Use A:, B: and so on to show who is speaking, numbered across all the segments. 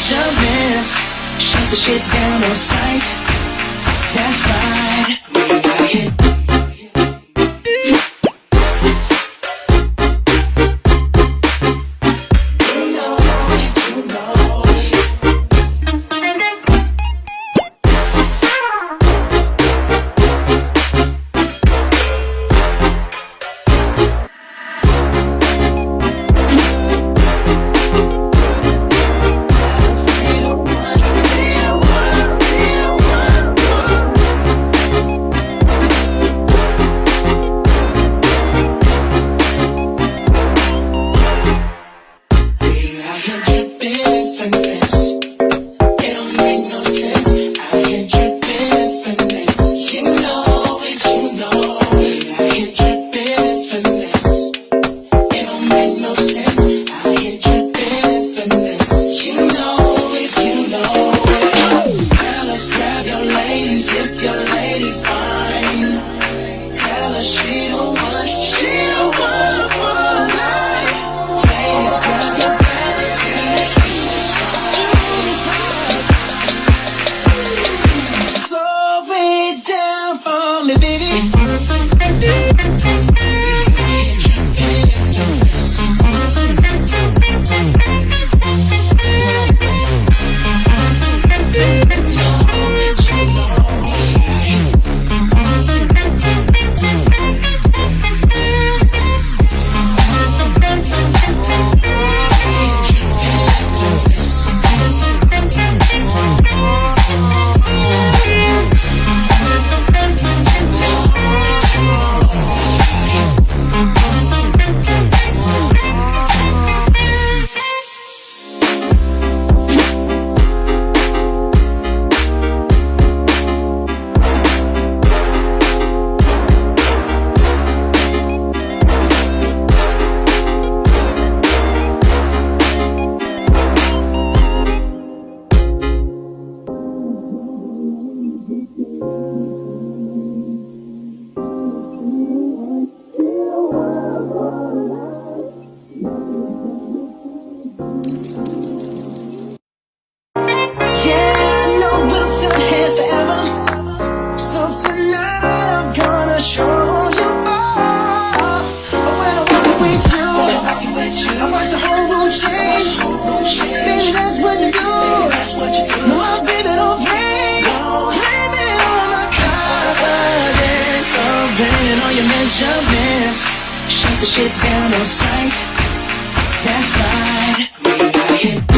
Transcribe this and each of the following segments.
A: measurements. Shut the shit down on sight. That's right. We got hit. Measurements. Shut the shit down on sight. That's right. We got hit.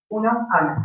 B: Uno, habla.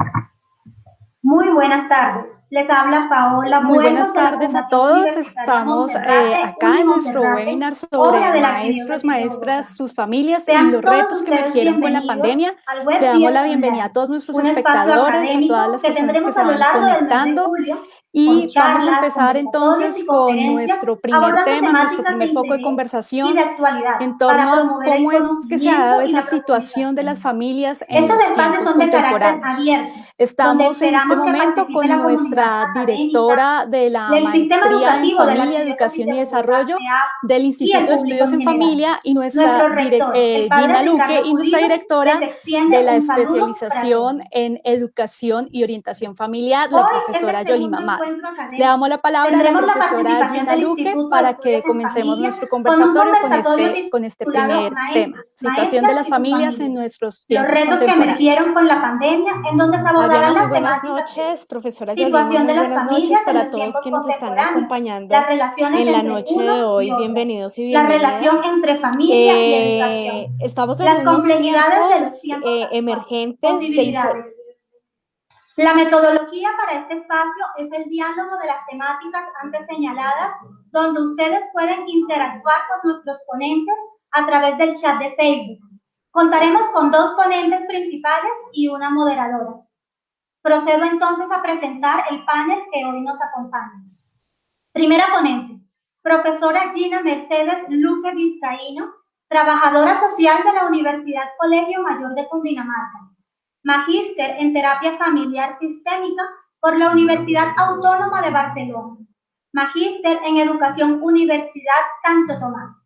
B: Muy buenas tardes. Les habla Paola
C: Muy buenas
B: Buelnos de la
C: tardes a
B: Fundación
C: todos.
B: Universitaria
C: Estamos
B: Monserrate,
C: acá en nuestro
B: Unimonserrate,
C: webinar sobre
B: obra del Ateneo
C: maestros,
B: Retiro de Bogotá.
C: maestras, sus familias y
B: Sean
C: los
B: todos
C: retos que
B: ustedes
C: emergieron con la
B: bienvenidos
C: pandemia.
B: al
C: Le
B: Web
C: damos
B: 10
C: la bienvenida a
B: Online,
C: todos nuestros
B: un espacio
C: espectadores, a todas
B: académico
C: las
B: que
C: personas que
B: tendremos
C: se
B: a lo
C: van
B: largo del mes de
C: conectando
B: julio con
C: y vamos a
B: charlas,
C: empezar
B: conversatorios y
C: entonces con
B: conferencias
C: nuestro primer
B: abordando
C: tema, nuestro
B: temáticas de
C: primer foco de
B: interés y de
C: conversación
B: actualidad
C: en
B: para
C: torno a
B: promover el
C: cómo es que se ha
B: conocimiento
C: dado
B: y
C: esa
B: la
C: situación de las
B: profundización.
C: familias en
B: Estos
C: los
B: espacios
C: tiempos
B: son de carácter
C: contemporáneos.
B: abierto, donde
C: Estamos en este
B: esperamos que
C: momento
B: participe
C: con
B: la comunidad
C: nuestra
B: académica,
C: directora de la
B: del sistema
C: Maestría en
B: educativo de la
C: Familia,
B: Arquidiócesis
C: Educación
B: de
C: y
B: Bogotá,
C: Desarrollo
B: MEAP,
C: del
B: y el
C: Instituto de
B: público
C: Estudios
B: en
C: en
B: general.
C: Familia y nuestra
B: Nuestro rector, el padre
C: Gina Luque
B: Ricardo
C: y nuestra
B: Uribe, les
C: directora
B: extiende
C: de la
B: un saludo
C: especialización
B: fraterno.
C: en Educación y Orientación Familiar, la
B: Hoy es
C: profesora
B: el
C: Yolima
B: segundo
C: Amado.
B: encuentro
C: Le
B: académico.
C: damos la palabra a la
B: Tendremos la
C: profesora
B: participación
C: Gina
B: del
C: Luque
B: Instituto de
C: para que
B: Estudios en
C: comencemos
B: Familia
C: nuestro
B: con un
C: conversatorio
B: conversatorio
C: con este
B: titulado
C: primer tema,
B: Maestros,
C: situación de
B: Maestras
C: las
B: y sus
C: familias en
B: familias.
C: nuestros
B: Los
C: tiempos
B: retos que
C: contemporáneos.
B: emergieron con la pandemia, en donde se
D: Adriana,
B: abordarán
D: muy
B: las
D: buenas
B: temáticas de
D: noches. Profesora Yolima,
B: situación
D: muy
B: de las
D: buenas noches
B: familias en
D: para
B: los
D: todos
B: tiempos
D: quienes nos están
B: contemporáneos, las
D: acompañando
B: relaciones
D: en la
B: entre
D: noche
B: unos
D: de
B: y
D: hoy.
B: otros,
D: Bienvenidos y
B: la relación
D: bienvenidas.
B: entre familia y educación,
D: Estamos en
B: las
D: unos
B: complejidades de los
D: tiempos
B: tiempos actuales,
D: emergentes de
B: posibilidades. La metodología para este espacio es el diálogo de las temáticas antes señaladas, donde ustedes pueden interactuar con nuestros ponentes a través del chat de Facebook. Contaremos con 2 ponentes principales y una moderadora. Procedo entonces a presentar el panel que hoy nos acompaña. Primera ponente, profesora Gina Mercedes Luque Vizcaíno, trabajadora social de la Universidad Colegio Mayor de Cundinamarca, magíster en terapia familiar sistémica por la Universidad Autónoma de Barcelona, magíster en educación Universidad Santo Tomás,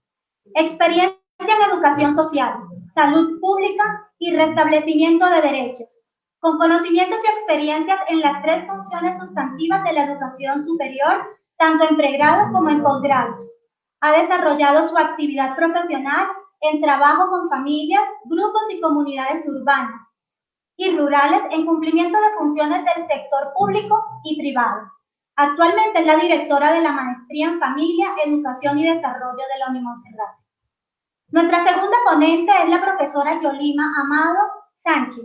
B: experiencia en educación social, salud pública y restablecimiento de derechos, con conocimientos y experiencias en las 3 funciones sustantivas de la educación superior, tanto en pregrado como en posgrados. Ha desarrollado su actividad profesional en trabajo con familias, grupos y comunidades urbanas y rurales en cumplimiento de funciones del sector público y privado. Actualmente es la directora de la Maestría en Familia, Educación y Desarrollo de la Unimonserrate. Nuestra segunda ponente es la profesora Yolima Amado Sánchez,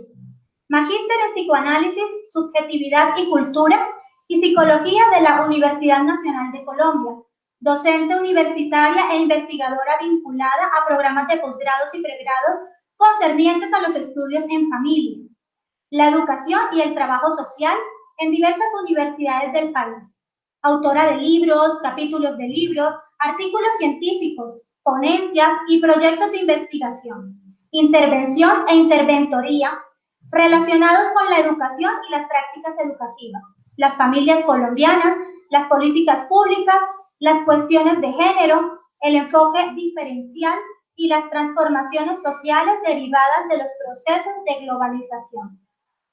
B: magíster en Psicoanálisis, Subjetividad y Cultura y Psicología de la Universidad Nacional de Colombia, docente universitaria e investigadora vinculada a programas de posgrados y pregrados concernientes a los estudios en familia, la educación y el trabajo social en diversas universidades del país. Autora de libros, capítulos de libros, artículos científicos, ponencias y proyectos de investigación, intervención e interventoría relacionados con la educación y las prácticas educativas, las familias colombianas, las políticas públicas, las cuestiones de género, el enfoque diferencial y las transformaciones sociales derivadas de los procesos de globalización.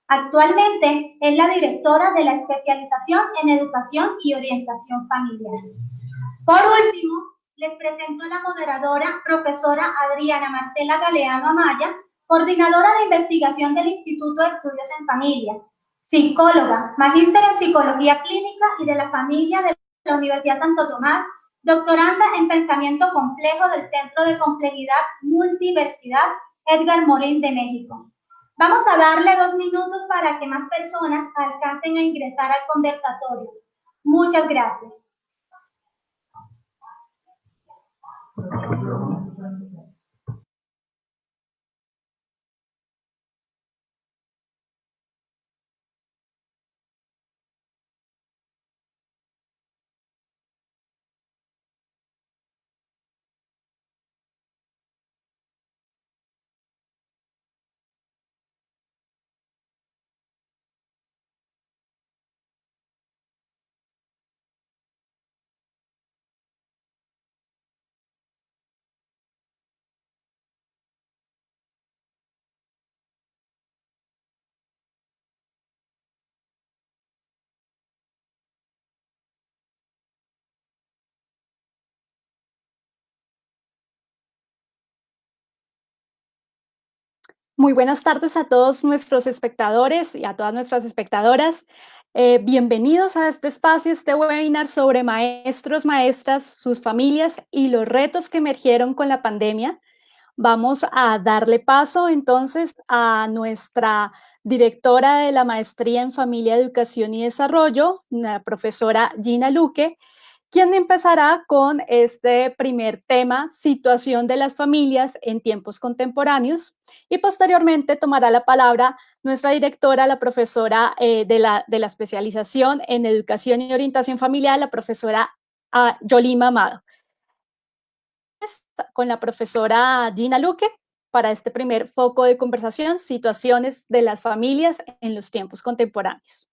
B: Actualmente es la directora de la especialización en educación y orientación familiar. Por último, les presento a la moderadora, profesora Adriana Marcela Galeano Amaya, coordinadora de investigación del Instituto de Estudios en Familia, psicóloga, magíster en psicología clínica y de la familia de la Universidad Santo Tomás, doctoranda en pensamiento complejo del Centro de Complejidad Multiversidad Edgar Morin de México. Vamos a darle 2 minutos para que más personas alcancen a ingresar al conversatorio. Muchas gracias.
C: Muy buenas tardes a todos nuestros espectadores y a todas nuestras espectadoras. Bienvenidos a este espacio, este webinar sobre maestros, maestras, sus familias y los retos que emergieron con la pandemia. Vamos a darle paso entonces a nuestra directora de la Maestría en Familia, Educación y Desarrollo, la profesora Gina Luque, quien empezará con este primer tema, situación de las familias en tiempos contemporáneos, y posteriormente tomará la palabra nuestra directora, la profesora de la especialización en educación y orientación familiar, la profesora Yolima Amado. Con la profesora Gina Luque para este primer foco de conversación, situaciones de las familias en los tiempos contemporáneos.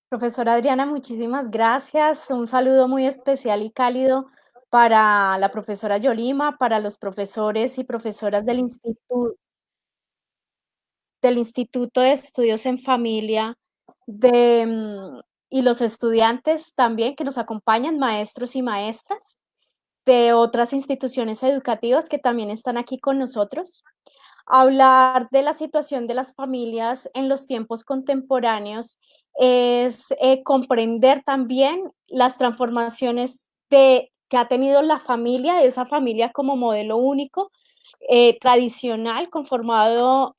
D: Profesora Adriana, muchísimas gracias. Un saludo muy especial y cálido para la profesora Yolima, para los profesores y profesoras del Instituto de Estudios en Familia y los estudiantes también que nos acompañan, maestros y maestras de otras instituciones educativas que también están aquí con nosotros. Hablar de la situación de las familias en los tiempos contemporáneos es comprender también las transformaciones que ha tenido la familia, esa familia como modelo único, tradicional, conformado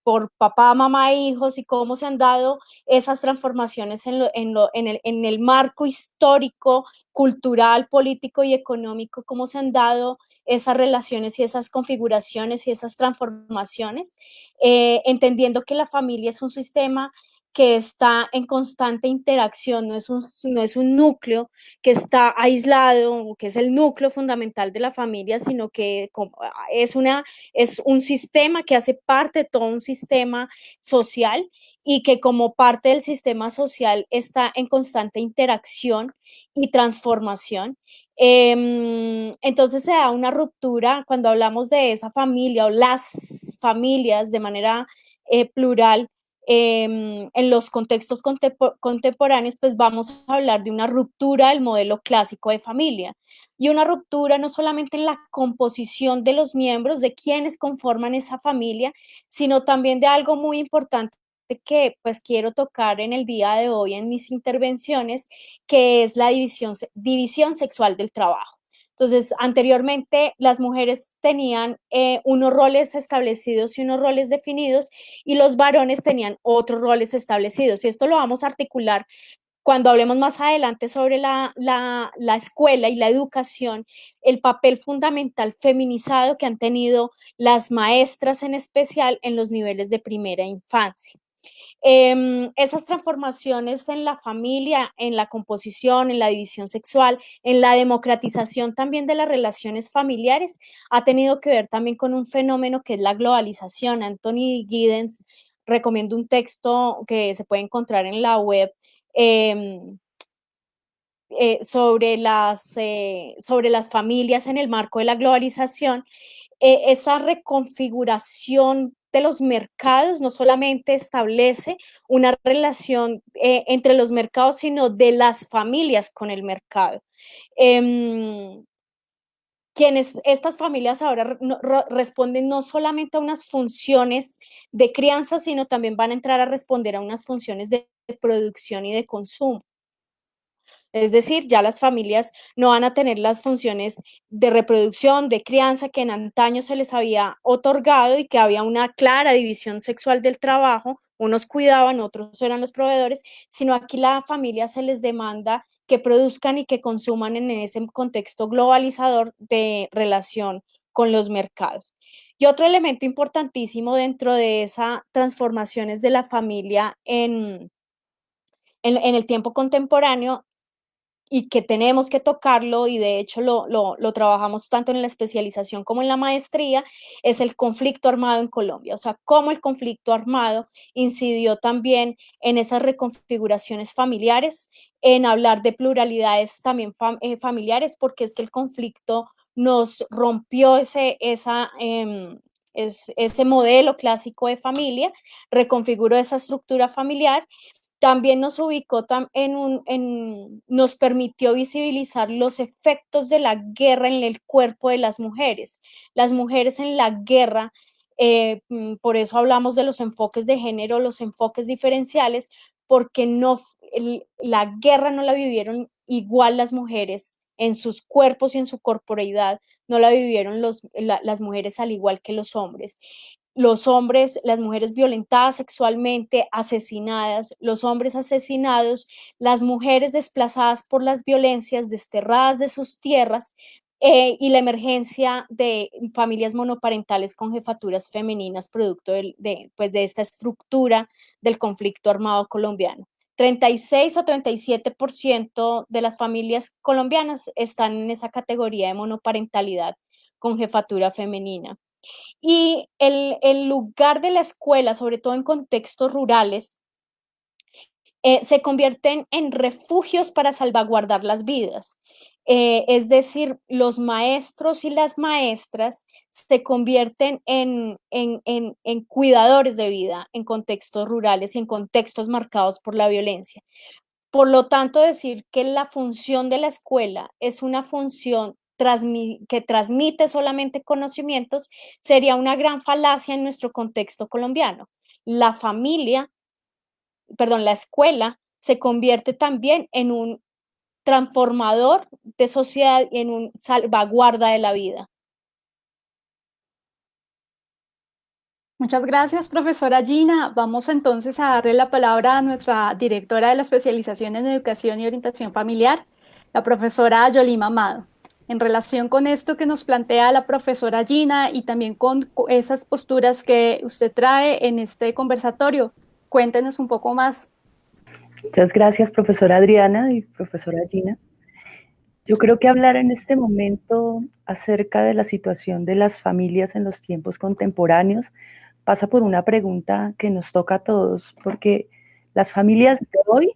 D: por papá, mamá e hijos, y cómo se han dado esas transformaciones en el marco histórico, cultural, político y económico, cómo se han dado esas relaciones y esas configuraciones y esas transformaciones, entendiendo que la familia es un sistema que está en constante interacción, no es un núcleo que está aislado, que es el núcleo fundamental de la familia, sino que es un sistema que hace parte de todo un sistema social y que como parte del sistema social está en constante interacción y transformación. Entonces se da una ruptura cuando hablamos de esa familia o las familias de manera plural. En los contextos contemporáneos, pues vamos a hablar de una ruptura del modelo clásico de familia y una ruptura no solamente en la composición de los miembros, de quienes conforman esa familia, sino también de algo muy importante que pues quiero tocar en el día de hoy en mis intervenciones, que es la división sexual del trabajo. Entonces, anteriormente las mujeres tenían unos roles establecidos y unos roles definidos, y los varones tenían otros roles establecidos. Y esto lo vamos a articular cuando hablemos más adelante sobre la escuela y la educación, el papel fundamental feminizado que han tenido las maestras en especial en los niveles de primera infancia. Esas transformaciones en la familia, en la composición, en la división sexual, en la democratización también de las relaciones familiares, ha tenido que ver también con un fenómeno que es la globalización. Anthony Giddens recomiendo un texto que se puede encontrar en la web sobre las familias en el marco de la globalización. Esa reconfiguración de los mercados no solamente establece una relación entre los mercados, sino de las familias con el mercado. Estas familias ahora responden no solamente a unas funciones de crianza, sino también van a entrar a responder a unas funciones de producción y de consumo. Es decir, ya las familias no van a tener las funciones de reproducción, de crianza que en antaño se les había otorgado, y que había una clara división sexual del trabajo, unos cuidaban, otros eran los proveedores, sino aquí la familia se les demanda que produzcan y que consuman en ese contexto globalizador de relación con los mercados. Y otro elemento importantísimo dentro de esas transformaciones de la familia en el tiempo contemporáneo, y que tenemos que tocarlo, y de hecho lo trabajamos tanto en la especialización como en la maestría, es el conflicto armado en Colombia. O sea, cómo el conflicto armado incidió también en esas reconfiguraciones familiares, en hablar de pluralidades también familiares, porque es que el conflicto nos rompió ese modelo clásico de familia, reconfiguró esa estructura familiar. También nos ubicó nos permitió visibilizar los efectos de la guerra en el cuerpo de las mujeres. Las mujeres en la guerra, por eso hablamos de los enfoques de género, los enfoques diferenciales, porque la guerra no la vivieron igual las mujeres en sus cuerpos y en su corporeidad, no la vivieron las mujeres al igual que los hombres. los hombres, las mujeres violentadas sexualmente, asesinadas, los hombres asesinados, las mujeres desplazadas por las violencias, desterradas de sus tierras, y la emergencia de familias monoparentales con jefaturas femeninas producto pues de esta estructura del conflicto armado colombiano. 36 o 37% de las familias colombianas están en esa categoría de monoparentalidad con jefatura femenina. Y el lugar de la escuela, sobre todo en contextos rurales, se convierten en refugios para salvaguardar las vidas. Es decir, los maestros y las maestras se convierten en cuidadores de vida en contextos rurales y en contextos marcados por la violencia. Por lo tanto, decir que la función de la escuela es una función que transmite solamente conocimientos sería una gran falacia en nuestro contexto colombiano. La escuela se convierte también en un transformador de sociedad y en un salvaguarda de la vida.
C: Muchas gracias, profesora Gina. Vamos entonces a darle la palabra a nuestra directora de la especialización en educación y orientación familiar, la profesora Yolima Amado. En relación con esto que nos plantea la profesora Gina y también con esas posturas que usted trae en este conversatorio, cuéntenos un poco más.
E: Muchas gracias, profesora Adriana y profesora Gina. Yo creo que hablar en este momento acerca de la situación de las familias en los tiempos contemporáneos pasa por una pregunta que nos toca a todos, porque las familias de hoy,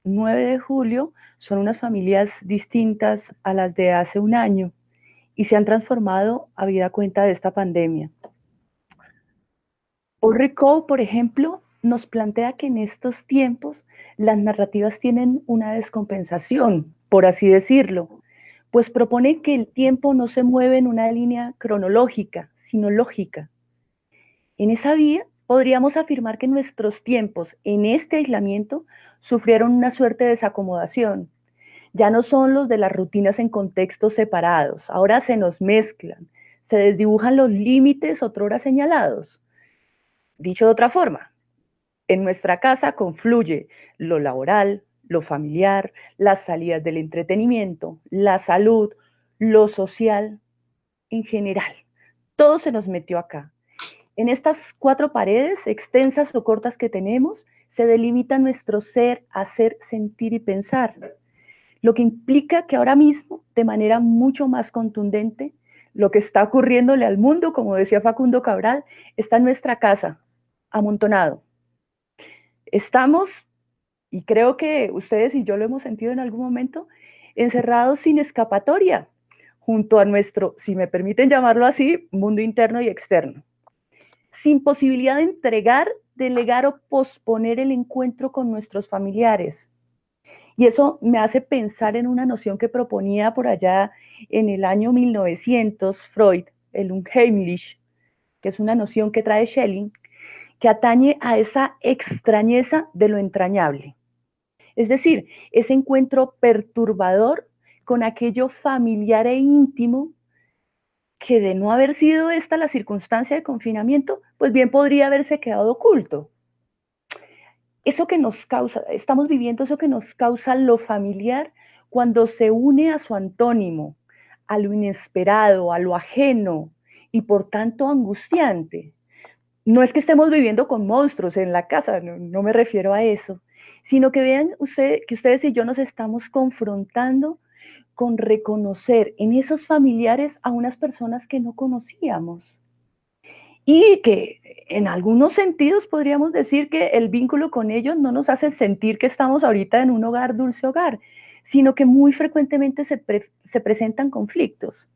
E: 9 de julio, son unas familias distintas a las de hace un año y se han transformado a vida cuenta de esta pandemia. Rico, por ejemplo, nos plantea que en estos tiempos las narrativas tienen una descompensación, por así decirlo, pues propone que el tiempo no se mueve en una línea cronológica, sino lógica. En esa vía podríamos afirmar que nuestros tiempos en este aislamiento sufrieron una suerte de desacomodación. Ya no son los de las rutinas en contextos separados, ahora se nos mezclan, se desdibujan los límites otrora señalados. Dicho de otra forma, en nuestra casa confluye lo laboral, lo familiar, las salidas del entretenimiento, la salud, lo social, en general. Todo se nos metió acá. En estas 4 paredes, extensas o cortas que tenemos, se delimita nuestro ser, hacer, sentir y pensar. Lo que implica que ahora mismo, de manera mucho más contundente, lo que está ocurriéndole al mundo, como decía Facundo Cabral, está en nuestra casa, amontonado. Estamos, y creo que ustedes y yo lo hemos sentido en algún momento, encerrados sin escapatoria, junto a nuestro, si me permiten llamarlo así, mundo interno y externo, sin posibilidad de entregar, delegar o posponer el encuentro con nuestros familiares. Y eso me hace pensar en una noción que proponía por allá en el año 1900 Freud, el Unheimlich, que es una noción que trae Schelling, que atañe a esa extrañeza de lo entrañable. Es decir, ese encuentro perturbador con aquello familiar e íntimo que, de no haber sido esta la circunstancia de confinamiento, pues bien podría haberse quedado oculto. Eso que nos causa, estamos viviendo eso que nos causa lo familiar cuando se une a su antónimo, a lo inesperado, a lo ajeno y por tanto angustiante. No es que estemos viviendo con monstruos en la casa, no me refiero a eso, sino que vean que ustedes y yo nos estamos confrontando con reconocer en esos familiares a unas personas que no conocíamos. Y que en algunos sentidos podríamos decir que el vínculo con ellos no nos hace sentir que estamos ahorita en un hogar, dulce hogar, sino que muy frecuentemente se presentan conflictos.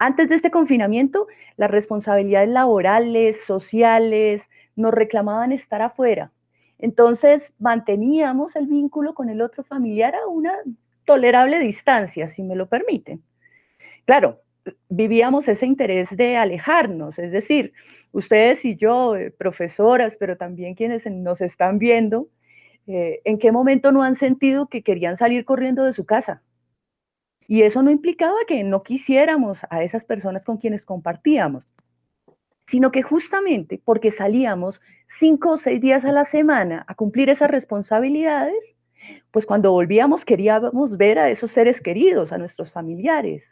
E: Antes de este confinamiento, las responsabilidades laborales, sociales, nos reclamaban estar afuera. Entonces, manteníamos el vínculo con el otro familiar a una tolerable distancia, si me lo permiten. Claro, vivíamos ese interés de alejarnos, es decir, ustedes y yo, profesoras, pero también quienes nos están viendo, ¿en qué momento no han sentido que querían salir corriendo de su casa? Y eso no implicaba que no quisiéramos a esas personas con quienes compartíamos. sino que justamente porque salíamos 5 o 6 días a la semana a cumplir esas responsabilidades, pues cuando volvíamos queríamos ver a esos seres queridos, a nuestros familiares.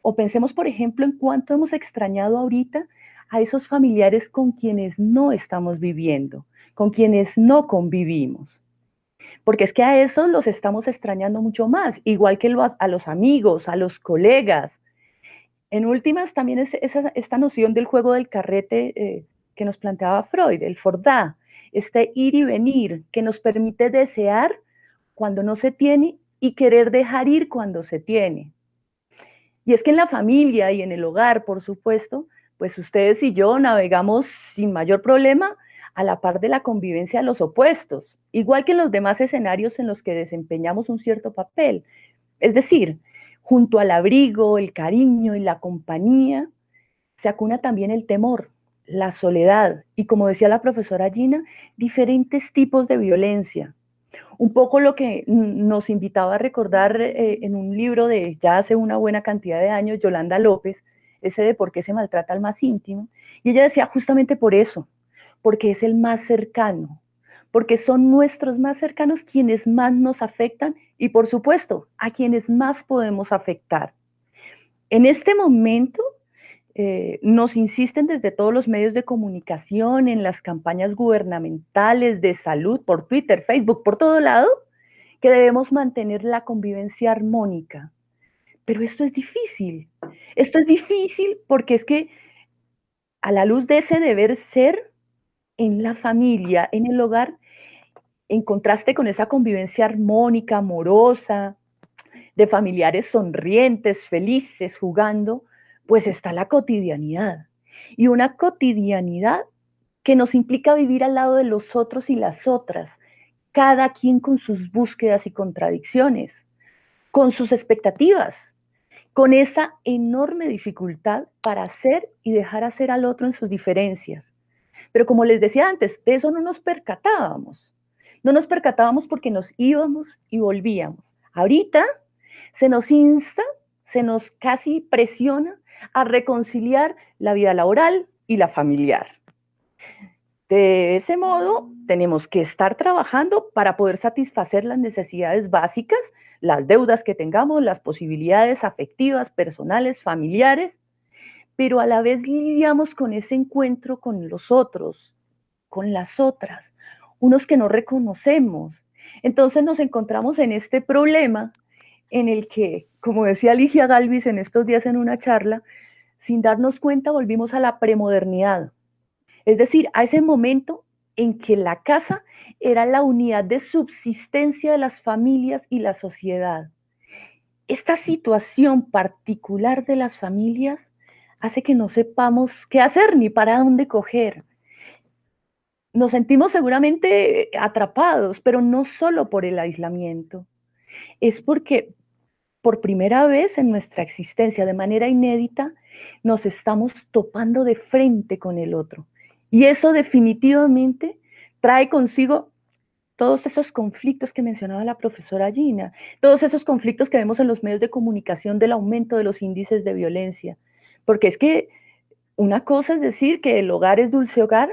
E: O pensemos, por ejemplo, en cuánto hemos extrañado ahorita a esos familiares con quienes no estamos viviendo, con quienes no convivimos. Porque es que a esos los estamos extrañando mucho más, igual que a los amigos, a los colegas. En últimas, también es esta noción del juego del carrete que nos planteaba Freud, el Fordá, este ir y venir que nos permite desear cuando no se tiene y querer dejar ir cuando se tiene. Y es que en la familia y en el hogar, por supuesto, pues ustedes y yo navegamos sin mayor problema a la par de la convivencia de los opuestos, igual que en los demás escenarios en los que desempeñamos un cierto papel. Es decir, junto al abrigo, el cariño y la compañía, se acuna también el temor, la soledad y, como decía la profesora Gina, diferentes tipos de violencia. Un poco lo que nos invitaba a recordar en un libro de ya hace una buena cantidad de años, Yolanda López, ese de por qué se maltrata al más íntimo. Y ella decía justamente por eso, porque es el más cercano, porque son nuestros más cercanos quienes más nos afectan y, por supuesto, a quienes más podemos afectar. En este momento, nos insisten desde todos los medios de comunicación, en las campañas gubernamentales de salud, por Twitter, Facebook, por todo lado, que debemos mantener la convivencia armónica. Pero esto es difícil. Esto es difícil porque es que a la luz de ese deber ser en la familia, en el hogar, en contraste con esa convivencia armónica, amorosa, de familiares sonrientes, felices, jugando, pues está la cotidianidad. Y una cotidianidad que nos implica vivir al lado de los otros y las otras, cada quien con sus búsquedas y contradicciones, con sus expectativas, con esa enorme dificultad para hacer y dejar hacer al otro en sus diferencias. Pero como les decía antes, de eso no nos percatábamos. No nos percatábamos porque nos íbamos y volvíamos. Ahorita se nos insta, se nos casi presiona a reconciliar la vida laboral y la familiar. De ese modo, tenemos que estar trabajando para poder satisfacer las necesidades básicas, las deudas que tengamos, las posibilidades afectivas, personales, familiares, pero a la vez lidiamos con ese encuentro con los otros, con las otras, unos que no reconocemos. Entonces nos encontramos en este problema en el que, como decía Ligia Galvis en estos días en una charla, sin darnos cuenta volvimos a la premodernidad. Es decir, a ese momento en que la casa era la unidad de subsistencia de las familias y la sociedad. Esta situación particular de las familias hace que no sepamos qué hacer ni para dónde coger. Nos sentimos seguramente atrapados, pero no solo por el aislamiento. Es porque por primera vez en nuestra existencia, de manera inédita, nos estamos topando de frente con el otro. Y eso definitivamente trae consigo todos esos conflictos que mencionaba la profesora Gina, todos esos conflictos que vemos en los medios de comunicación del aumento de los índices de violencia. Porque es que una cosa es decir que el hogar es dulce hogar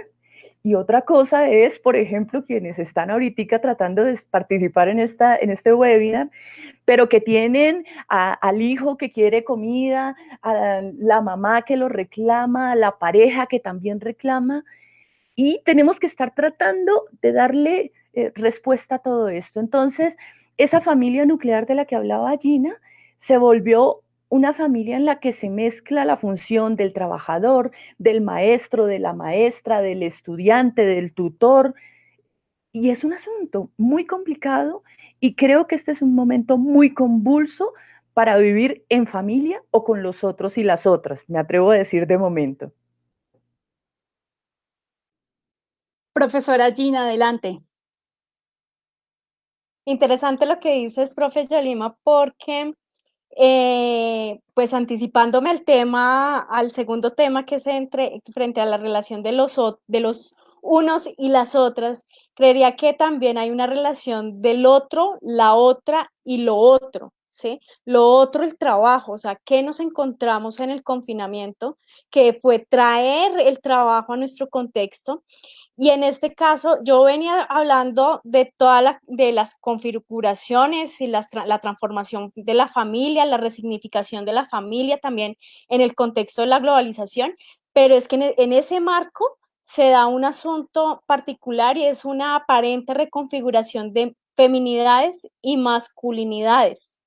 E: y otra cosa es, por ejemplo, quienes están ahorita tratando de participar en este webinar, pero que tienen al hijo que quiere comida, a la mamá que lo reclama, a la pareja que también reclama, y tenemos que estar tratando de darle respuesta a todo esto. Entonces, esa familia nuclear de la que hablaba Gina se volvió una familia en la que se mezcla la función del trabajador, del maestro, de la maestra, del estudiante, del tutor, y es un asunto muy complicado y creo que este es un momento muy convulso para vivir en familia o con los otros y las otras, me atrevo a decir de momento.
C: Profesora Gina, adelante.
D: Interesante lo que dices, profe Yolima, porque pues anticipándome al tema, al segundo tema que es frente a la relación de los unos y las otras, creería que también hay una relación del otro, la otra y lo otro. ¿sí? Lo otro, el trabajo, o sea, ¿qué nos encontramos en el confinamiento? Que fue traer el trabajo a nuestro contexto. Y en este caso, yo venía hablando de de las configuraciones y la transformación de la familia, la resignificación de la familia también en el contexto de la globalización, pero es que en ese marco se da un asunto particular y es una aparente reconfiguración de feminidades y masculinidades.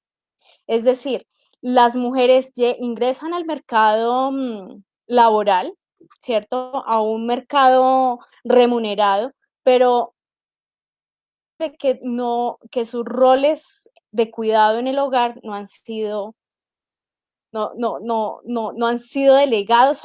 D: Es decir, las mujeres ingresan al mercado laboral, ¿cierto? A un mercado remunerado, pero de que no, que sus roles de cuidado en el hogar no han sido delegados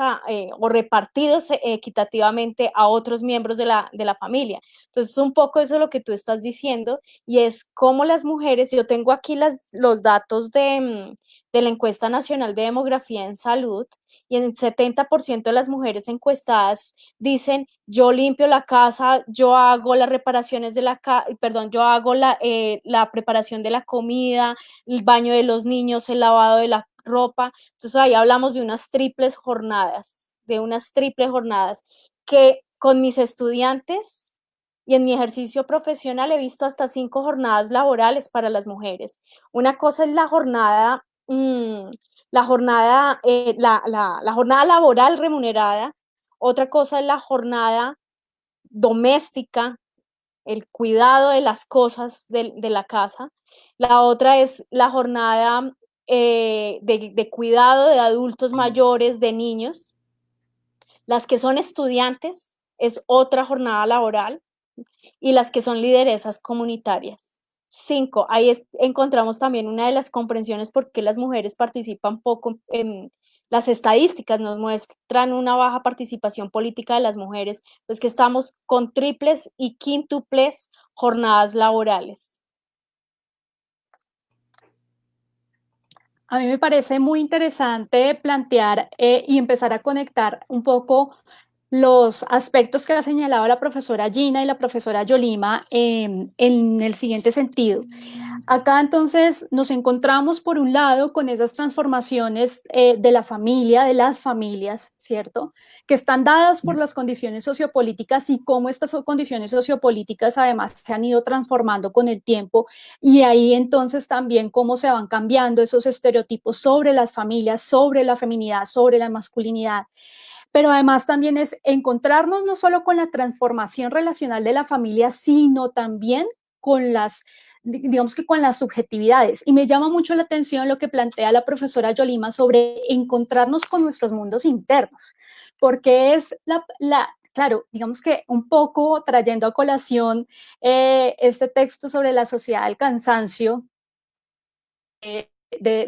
D: o repartidos equitativamente a otros miembros de la familia. Entonces, un poco eso es lo que tú estás diciendo y es cómo las mujeres, yo tengo aquí los datos de la encuesta nacional de demografía en salud y en el 70% de las mujeres encuestadas dicen, yo limpio la casa, yo hago las reparaciones de perdón, yo hago la preparación de la comida, el baño de los niños, el lavado de la ropa. Entonces ahí hablamos de unas triples jornadas que con mis estudiantes y en mi ejercicio profesional he visto hasta 5 jornadas laborales para las mujeres. Una cosa es la jornada laboral remunerada, otra cosa es la jornada doméstica, el cuidado de las cosas de la casa. La otra es la jornada de cuidado de adultos mayores, de niños. Las que son estudiantes es otra jornada laboral y las que son lideresas comunitarias. 5, ahí encontramos también una de las comprensiones por qué las mujeres participan poco en las estadísticas, nos muestran una baja participación política de las mujeres, pues que estamos con triples y quíntuples jornadas laborales.
C: A mí me parece muy interesante plantear y empezar a conectar un poco los aspectos que ha señalado la profesora Gina y la profesora Yolima en el siguiente sentido. Acá entonces nos encontramos por un lado con esas transformaciones de la familia, de las familias, ¿cierto? Que están dadas por las condiciones sociopolíticas y cómo estas condiciones sociopolíticas además se han ido transformando con el tiempo y ahí entonces también cómo se van cambiando esos estereotipos sobre las familias, sobre la feminidad, sobre la masculinidad, pero además también es encontrarnos no solo con la transformación relacional de la familia, sino también con digamos que con las subjetividades. Y me llama mucho la atención lo que plantea la profesora Yolima sobre encontrarnos con nuestros mundos internos, porque es claro, digamos que un poco trayendo a colación este texto sobre la sociedad del cansancio de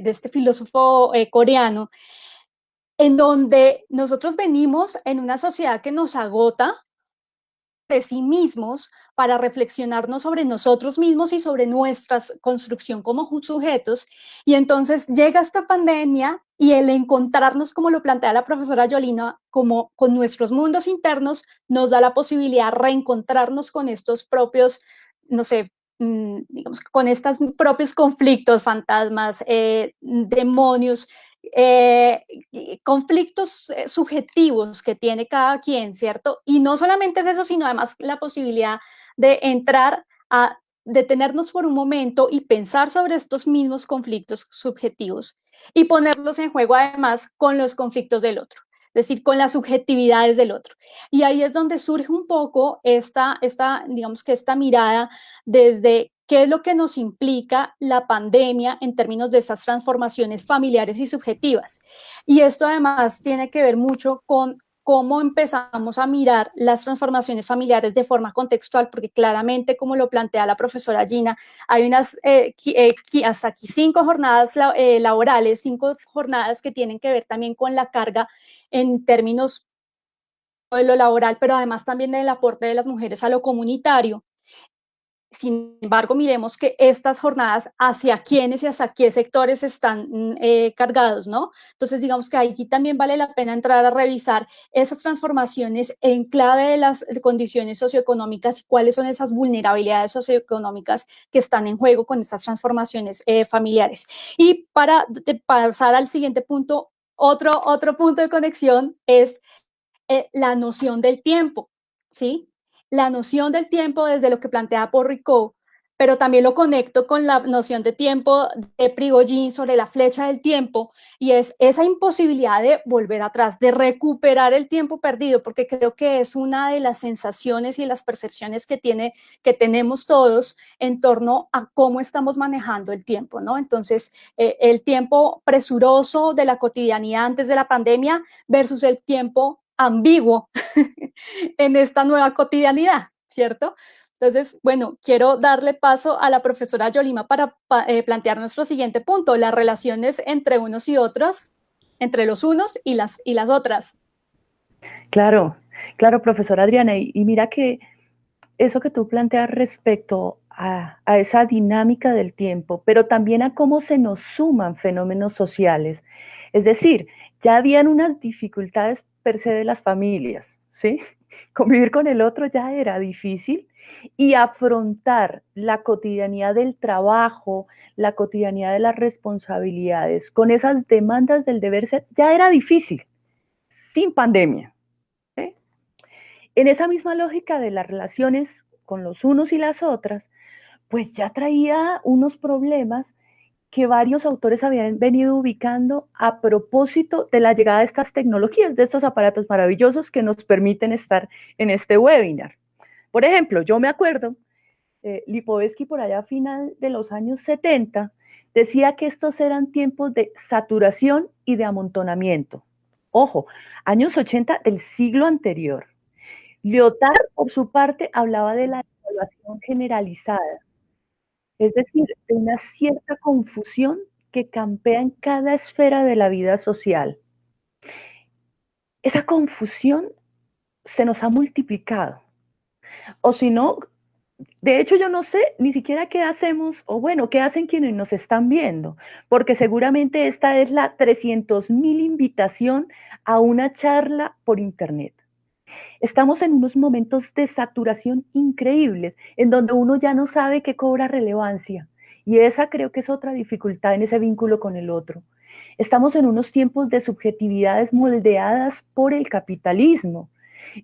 C: este filósofo coreano, en donde nosotros venimos en una sociedad que nos agota de sí mismos para reflexionarnos sobre nosotros mismos y sobre nuestra construcción como sujetos. Y entonces llega esta pandemia y el encontrarnos, como lo plantea la profesora Yolina, como con nuestros mundos internos, nos da la posibilidad de reencontrarnos con estos propios, no sé, digamos, con estos propios conflictos, fantasmas, demonios, eh, conflictos subjetivos que tiene cada quien, ¿cierto? Y no solamente es eso, sino además la posibilidad de entrar a detenernos por un momento y pensar sobre estos mismos conflictos subjetivos y ponerlos en juego además con los conflictos del otro, es decir, con las subjetividades del otro. Y ahí es donde surge un poco digamos que esta mirada desde qué es lo que nos implica la pandemia en términos de esas transformaciones familiares y subjetivas. Y esto además tiene que ver mucho con cómo empezamos a mirar las transformaciones familiares de forma contextual, porque claramente, como lo plantea la profesora Gina, hay hasta aquí 5 jornadas laborales, 5 jornadas que tienen que ver también con la carga en términos de lo laboral, pero además también del aporte de las mujeres a lo comunitario. Sin embargo, miremos que estas jornadas hacia quiénes y hacia qué sectores están cargados, ¿no? Entonces, digamos que aquí también vale la pena entrar a revisar esas transformaciones en clave de las condiciones socioeconómicas y cuáles son esas vulnerabilidades socioeconómicas que están en juego con estas transformaciones familiares. Y para pasar al siguiente punto, otro punto de conexión es la noción del tiempo, ¿sí? La noción del tiempo desde lo que plantea Porrico, pero también lo conecto con la noción de tiempo de Prigogine sobre la flecha del tiempo, y es esa imposibilidad de volver atrás, de recuperar el tiempo perdido, porque creo que es una de las sensaciones y las percepciones que tenemos todos en torno a cómo estamos manejando el tiempo, ¿no? Entonces, el tiempo presuroso de la cotidianidad antes de la pandemia versus el tiempo ambiguo en esta nueva cotidianidad, ¿cierto? Entonces, bueno, quiero darle paso a la profesora Yolima para plantear nuestro siguiente punto, las relaciones entre unos y otros, entre los unos y las otras.
E: Claro, claro, profesora Adriana, y mira que eso que tú planteas respecto a esa dinámica del tiempo, pero también a cómo se nos suman fenómenos sociales. Es decir, ya habían unas dificultades per se de las familias, ¿sí? Convivir con el otro ya era difícil y afrontar la cotidianidad del trabajo, la cotidianidad de las responsabilidades, con esas demandas del deber ser, ya era difícil, sin pandemia. ¿Sí? En esa misma lógica de las relaciones con los unos y las otras, pues ya traía unos problemas que varios autores habían venido ubicando a propósito de la llegada de estas tecnologías, de estos aparatos maravillosos que nos permiten estar en este webinar. Por ejemplo, yo me acuerdo, Lipovetsky por allá a final de los años 70 decía que estos eran tiempos de saturación y de amontonamiento. Ojo, años 80 del siglo anterior. Lyotard, por su parte, hablaba de la evaluación generalizada, es decir, de una cierta confusión que campea en cada esfera de la vida social. Esa confusión se nos ha multiplicado. O si no, de hecho yo no sé ni siquiera qué hacemos, o bueno, qué hacen quienes nos están viendo, porque seguramente esta es la 300.000 invitación a una charla por internet. Estamos en unos momentos de saturación increíbles, en donde uno ya no sabe qué cobra relevancia. Y esa creo que es otra dificultad en ese vínculo con el otro. Estamos en unos tiempos de subjetividades moldeadas por el capitalismo.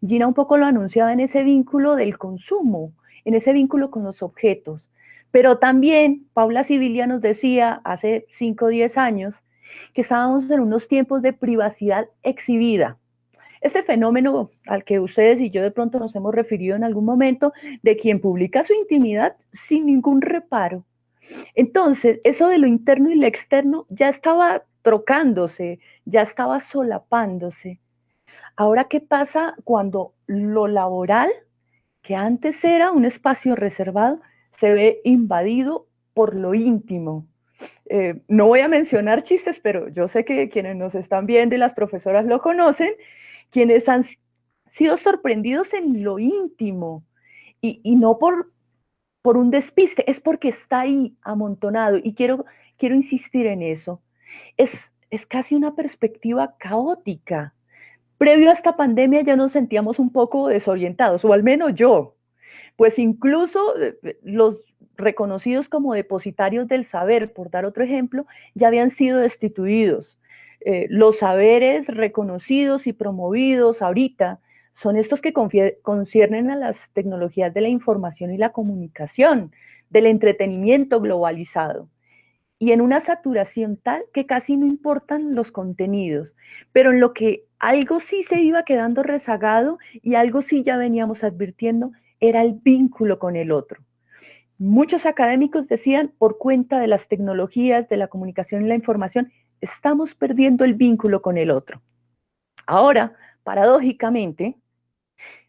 E: Gina un poco lo anunciaba en ese vínculo del consumo, en ese vínculo con los objetos. Pero también Paula Sibilia nos decía hace 5 o 10 años que estábamos en unos tiempos de privacidad exhibida. Este fenómeno al que ustedes y yo de pronto nos hemos referido en algún momento, de quien publica su intimidad sin ningún reparo. Entonces, eso de lo interno y lo externo ya estaba trocándose, ya estaba solapándose. Ahora, ¿qué pasa cuando lo laboral, que antes era un espacio reservado, se ve invadido por lo íntimo? No voy a mencionar chistes, pero yo sé que quienes nos están viendo y las profesoras lo conocen, quienes han sido sorprendidos en lo íntimo y no por un despiste, es porque está ahí amontonado y quiero insistir en eso. Es casi una perspectiva caótica. Previo a esta pandemia ya nos sentíamos un poco desorientados, o al menos yo, pues incluso los reconocidos como depositarios del saber, por dar otro ejemplo, ya habían sido destituidos. Los saberes reconocidos y promovidos ahorita son estos que conciernen a las tecnologías de la información y la comunicación, del entretenimiento globalizado. Y en una saturación tal que casi no importan los contenidos, pero en lo que algo sí se iba quedando rezagado y algo sí ya veníamos advirtiendo, era el vínculo con el otro. Muchos académicos decían, por cuenta de las tecnologías, de la comunicación y la información, estamos perdiendo el vínculo con el otro. Ahora, paradójicamente,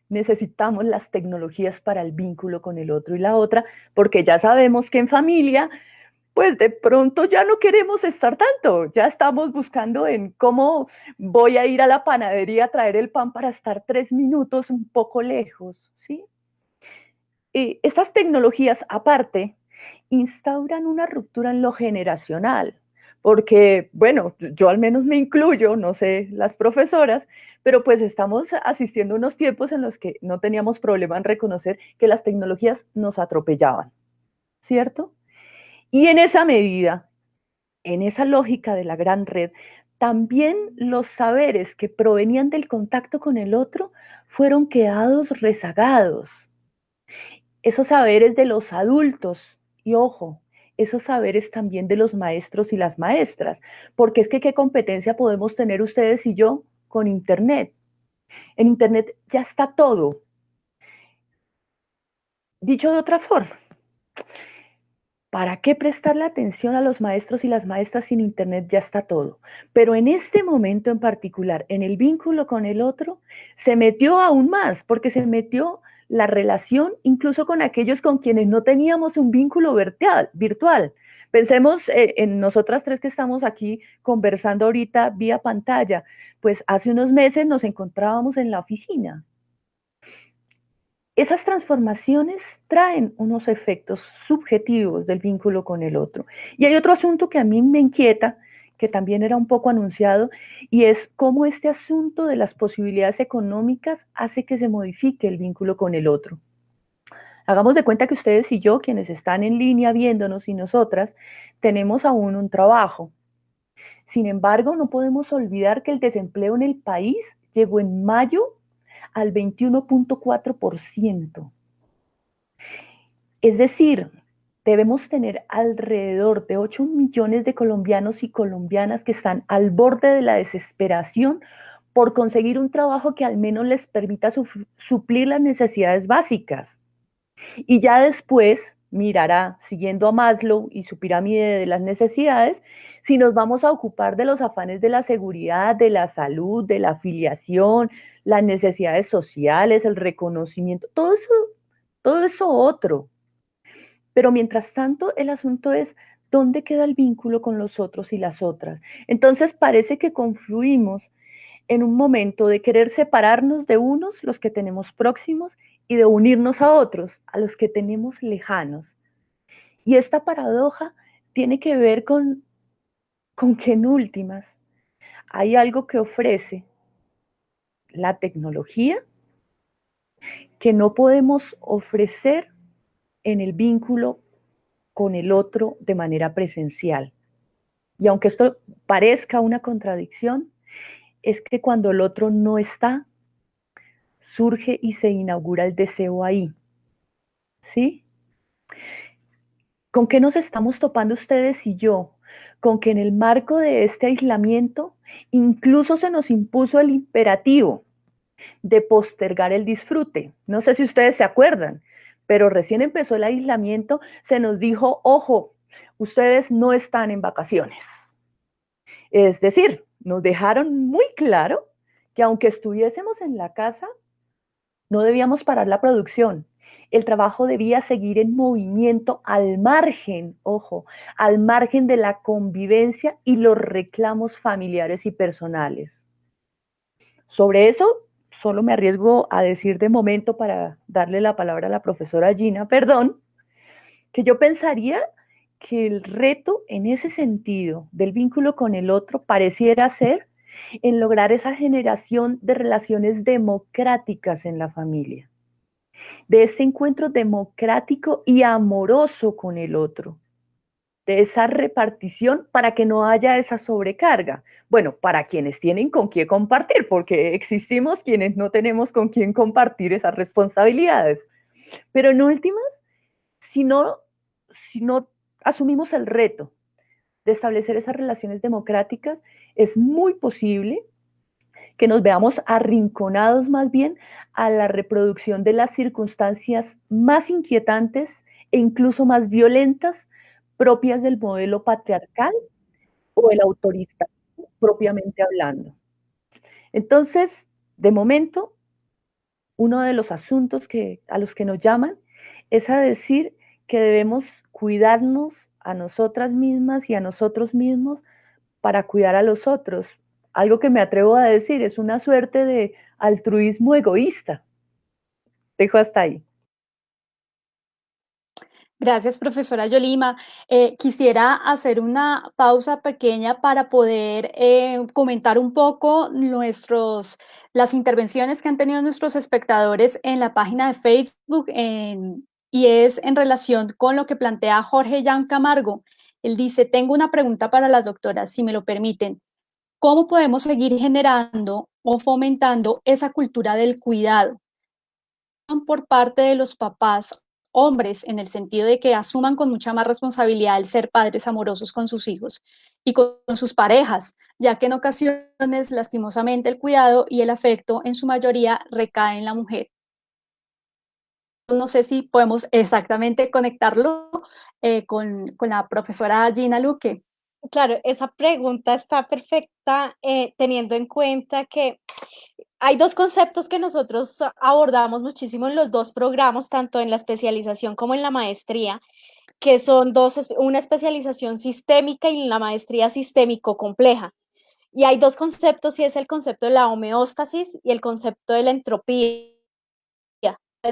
E: necesitamos las tecnologías para el vínculo con el otro y la otra, porque ya sabemos que en familia, pues de pronto ya no queremos estar tanto, ya estamos buscando en cómo voy a ir a la panadería a traer el pan para estar 3 minutos un poco lejos, ¿sí? estas tecnologías, aparte, instauran una ruptura en lo generacional, porque, bueno, yo al menos me incluyo, no sé, las profesoras, pero pues estamos asistiendo a unos tiempos en los que no teníamos problema en reconocer que las tecnologías nos atropellaban, ¿cierto? Y en esa medida, en esa lógica de la gran red, también los saberes que provenían del contacto con el otro fueron quedados rezagados. Esos saberes de los adultos, y ojo, esos saberes también de los maestros y las maestras, porque es que qué competencia podemos tener ustedes y yo con Internet. En Internet ya está todo. Dicho de otra forma, ¿para qué prestarle atención a los maestros y las maestras sin Internet? Ya está todo. Pero en este momento en particular, en el vínculo con el otro, se metió aún más, porque se metió la relación incluso con aquellos con quienes no teníamos un vínculo virtual. Pensemos en nosotras tres que estamos aquí conversando ahorita vía pantalla. Pues hace unos meses nos encontrábamos en la oficina. Esas transformaciones traen unos efectos subjetivos del vínculo con el otro. Y hay otro asunto que a mí me inquieta, que también era un poco anunciado, y es cómo este asunto de las posibilidades económicas hace que se modifique el vínculo con el otro. Hagamos de cuenta que ustedes y yo, quienes están en línea viéndonos y nosotras, tenemos aún un trabajo. Sin embargo, no podemos olvidar que el desempleo en el país llegó en mayo al 21.4%. Es decir, debemos tener alrededor de 8 millones de colombianos y colombianas que están al borde de la desesperación por conseguir un trabajo que al menos les permita suplir las necesidades básicas. Y ya después mirará, siguiendo a Maslow y su pirámide de las necesidades, si nos vamos a ocupar de los afanes de la seguridad, de la salud, de la afiliación, las necesidades sociales, el reconocimiento, todo eso otro. Pero mientras tanto, el asunto es dónde queda el vínculo con los otros y las otras. Entonces parece que confluimos en un momento de querer separarnos de unos, los que tenemos próximos, y de unirnos a otros, a los que tenemos lejanos. Y esta paradoja tiene que ver con que en últimas hay algo que ofrece la tecnología que no podemos ofrecer en el vínculo con el otro de manera presencial. Y aunque esto parezca una contradicción, es que cuando el otro no está, surge y se inaugura el deseo ahí. ¿Sí? ¿Con qué nos estamos topando ustedes y yo? Con que en el marco de este aislamiento incluso se nos impuso el imperativo de postergar el disfrute. No sé si ustedes se acuerdan, pero recién empezó el aislamiento, se nos dijo, ojo, ustedes no están en vacaciones. Es decir, nos dejaron muy claro que aunque estuviésemos en la casa, no debíamos parar la producción. El trabajo debía seguir en movimiento al margen, ojo, al margen de la convivencia y los reclamos familiares y personales. Sobre eso, solo me arriesgo a decir de momento para darle la palabra a la profesora Gina, perdón, que yo pensaría que el reto en ese sentido del vínculo con el otro pareciera ser en lograr esa generación de relaciones democráticas en la familia, de ese encuentro democrático y amoroso con el otro, de esa repartición para que no haya esa sobrecarga. Bueno, para quienes tienen con quién compartir, porque existimos quienes no tenemos con quién compartir esas responsabilidades. Pero en últimas, si no asumimos el reto de establecer esas relaciones democráticas, es muy posible que nos veamos arrinconados más bien a la reproducción de las circunstancias más inquietantes e incluso más violentas propias del modelo patriarcal o el autorista propiamente hablando. Entonces, de momento, uno de los asuntos a los que nos llaman es a decir que debemos cuidarnos a nosotras mismas y a nosotros mismos para cuidar a los otros. Algo que me atrevo a decir es una suerte de altruismo egoísta. Dejo hasta ahí.
C: Gracias, profesora Yolima. Quisiera hacer una pausa pequeña para poder comentar un poco las intervenciones que han tenido nuestros espectadores en la página de Facebook y es en relación con lo que plantea Jorge Jan Camargo. Él dice, tengo una pregunta para las doctoras, si me lo permiten. ¿Cómo podemos seguir generando o fomentando esa cultura del cuidado por parte de los papás hombres, en el sentido de que asuman con mucha más responsabilidad el ser padres amorosos con sus hijos y con sus parejas, ya que en ocasiones, lastimosamente, el cuidado y el afecto en su mayoría recae en la mujer? No sé si podemos exactamente conectarlo con la profesora Gina Luque.
D: Claro, esa pregunta está perfecta, teniendo en cuenta que hay dos conceptos que nosotros abordamos muchísimo en los dos programas, tanto en la especialización como en la maestría, que son una especialización sistémica y la maestría sistémico compleja. Y hay dos conceptos, y es el concepto de la homeostasis y el concepto de la entropía.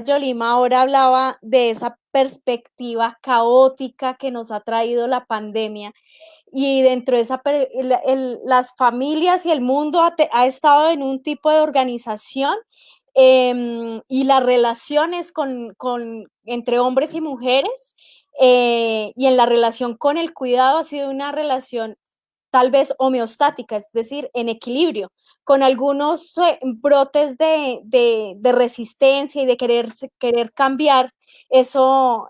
D: Yolima ahora hablaba de esa perspectiva caótica que nos ha traído la pandemia, y dentro de esa, las familias y el mundo ha estado en un tipo de organización, y las relaciones entre hombres y mujeres, y en la relación con el cuidado ha sido una relación tal vez homeostática, es decir, en equilibrio, con algunos brotes de resistencia y de querer cambiar eso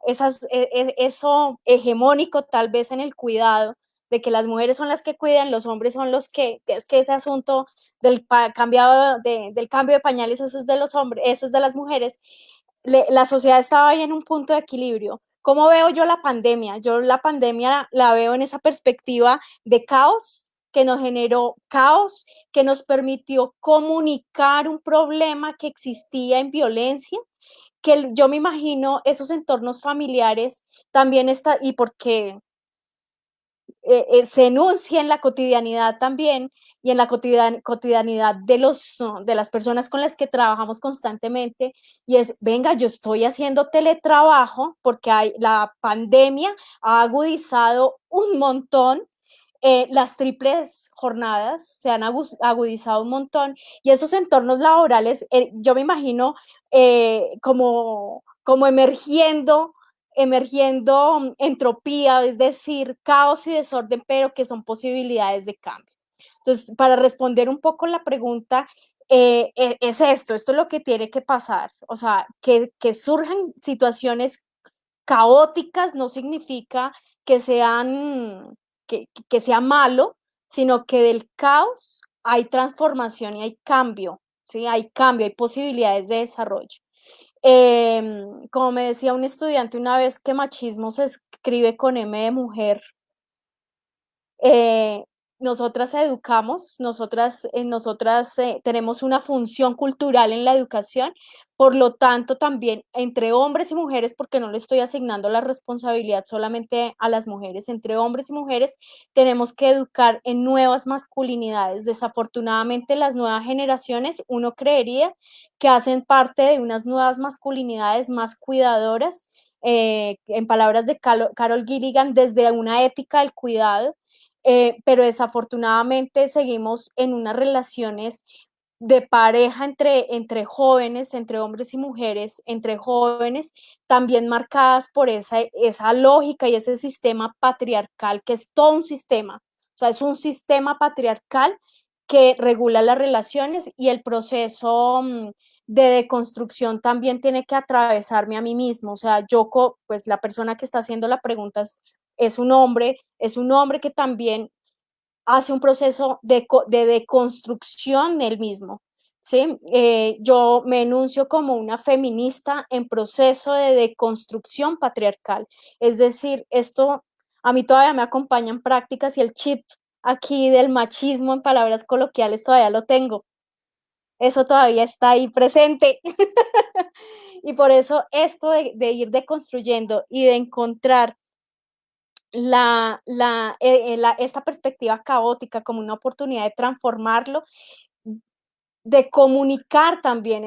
D: hegemónico tal vez en el cuidado, de que las mujeres son las que cuidan, los hombres son los que, es que ese asunto del cambio de pañales, eso es de los hombres, eso es de las mujeres. La sociedad estaba ahí en un punto de equilibrio. ¿Cómo veo yo la pandemia? Yo la pandemia la veo en esa perspectiva de caos, que nos generó caos, que nos permitió comunicar un problema que existía en violencia, que yo me imagino esos entornos familiares también está, y porque se enuncia en la cotidianidad también, y en la cotidianidad de las personas con las que trabajamos constantemente, y es, venga, yo estoy haciendo teletrabajo porque la pandemia ha agudizado un montón, las triples jornadas se han agudizado un montón, y esos entornos laborales, yo me imagino como emergiendo entropía, es decir, caos y desorden, pero que son posibilidades de cambio. Entonces, para responder un poco la pregunta, es esto es lo que tiene que pasar. O sea, que surjan situaciones caóticas no significa que que sea malo, sino que del caos hay transformación y hay cambio, ¿sí? Hay cambio, hay posibilidades de desarrollo. Como me decía un estudiante una vez, que machismo se escribe con M de mujer. Eh, Nosotras educamos, nosotras tenemos una función cultural en la educación, por lo tanto también entre hombres y mujeres, porque no le estoy asignando la responsabilidad solamente a las mujeres, entre hombres y mujeres tenemos que educar en nuevas masculinidades. Desafortunadamente las nuevas generaciones, uno creería que hacen parte de unas nuevas masculinidades más cuidadoras, en palabras de Carol Gilligan, desde una ética del cuidado. Pero desafortunadamente seguimos en unas relaciones de pareja entre jóvenes, entre hombres y mujeres, entre jóvenes, también marcadas por esa lógica y ese sistema patriarcal, que es todo un sistema. O sea, es un sistema patriarcal que regula las relaciones, y el proceso de deconstrucción también tiene que atravesarme a mí mismo. O sea, pues la persona que está haciendo la pregunta es un hombre que también hace un proceso de deconstrucción del mismo, ¿sí? Yo me enuncio como una feminista en proceso de deconstrucción patriarcal, es decir, esto a mí todavía me acompañan prácticas, y el chip aquí del machismo, en palabras coloquiales, todavía lo tengo, eso todavía está ahí presente. Y por eso esto de ir deconstruyendo y de encontrar esta perspectiva caótica como una oportunidad de transformarlo, de comunicar también.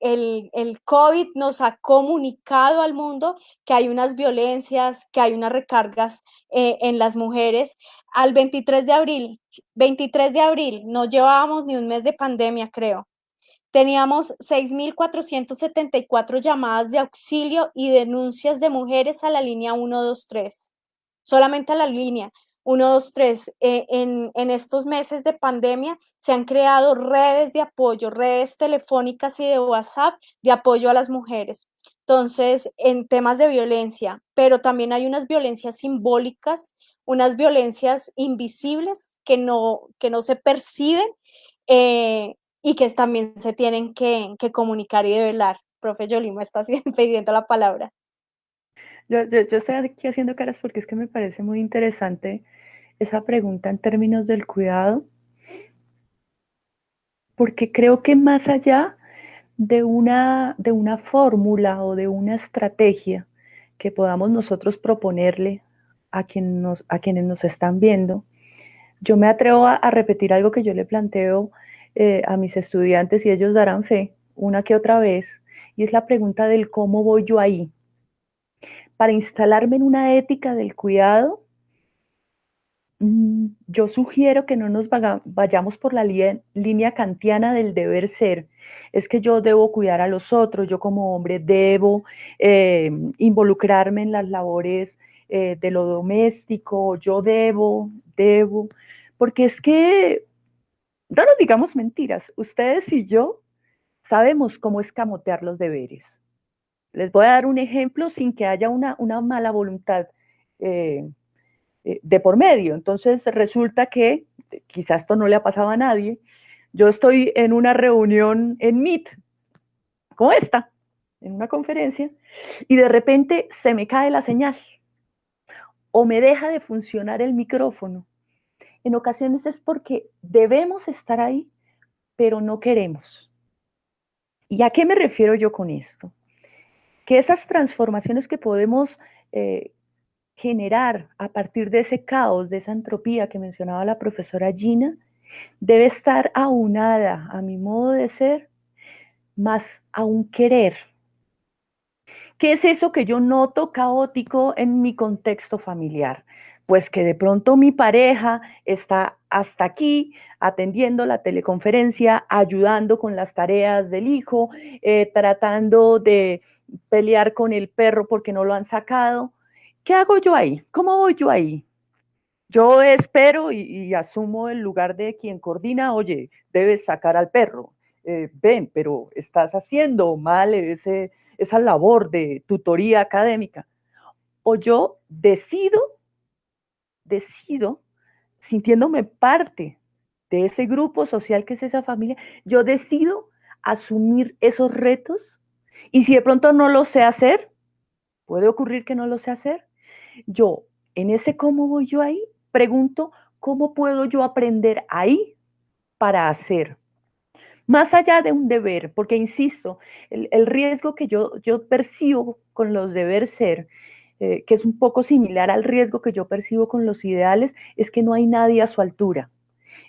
D: El COVID nos ha comunicado al mundo que hay unas violencias, que hay unas recargas en las mujeres. Al 23 de abril, no llevábamos ni un mes de pandemia, creo. Teníamos 6.474 llamadas de auxilio y denuncias de mujeres a la línea 123, solamente a la línea 123. En estos meses de pandemia se han creado redes de apoyo, redes telefónicas y de WhatsApp de apoyo a las mujeres. Entonces, en temas de violencia, pero también hay unas violencias simbólicas, unas violencias invisibles que no se perciben, eh, y que también se tienen que comunicar y develar. Profe Yolima está pidiendo la palabra.
E: Yo estoy aquí haciendo caras porque es que me parece muy interesante esa pregunta en términos del cuidado, porque creo que más allá de una fórmula o de una estrategia que podamos nosotros proponerle a quienes nos están viendo, yo me atrevo a repetir algo que yo le planteo a mis estudiantes y ellos darán fe una que otra vez, y es la pregunta del cómo voy yo ahí. Para instalarme en una ética del cuidado, yo sugiero que no nos vayamos por la línea kantiana del deber ser. Es que yo debo cuidar a los otros, yo como hombre debo involucrarme en las labores de lo doméstico, yo debo, porque es que, no nos digamos mentiras, ustedes y yo sabemos cómo escamotear los deberes. Les voy a dar un ejemplo sin que haya una mala voluntad de por medio. Entonces resulta que, quizás esto no le ha pasado a nadie, yo estoy en una reunión en Meet, como esta, en una conferencia, y de repente se me cae la señal o me deja de funcionar el micrófono. En ocasiones es porque debemos estar ahí, pero no queremos. ¿Y a qué me refiero yo con esto? Que esas transformaciones que podemos generar a partir de ese caos, de esa entropía que mencionaba la profesora Gina, debe estar aunada a mi modo de ser, más a un querer. ¿Qué es eso que yo noto caótico en mi contexto familiar? Pues que de pronto mi pareja está hasta aquí atendiendo la teleconferencia, ayudando con las tareas del hijo, tratando de pelear con el perro porque no lo han sacado. ¿Qué hago yo ahí? ¿Cómo voy yo ahí? Yo espero y asumo el lugar de quien coordina, oye, debes sacar al perro. Ven, pero estás haciendo mal esa labor de tutoría académica. O yo decido, sintiéndome parte de ese grupo social que es esa familia, yo decido asumir esos retos. Y si de pronto no lo sé hacer, puede ocurrir que no lo sé hacer, yo, en ese cómo voy yo ahí, pregunto cómo puedo yo aprender ahí para hacer. Más allá de un deber, porque insisto, el riesgo que yo percibo con los deber ser, que es un poco similar al riesgo que yo percibo con los ideales, es que no hay nadie a su altura.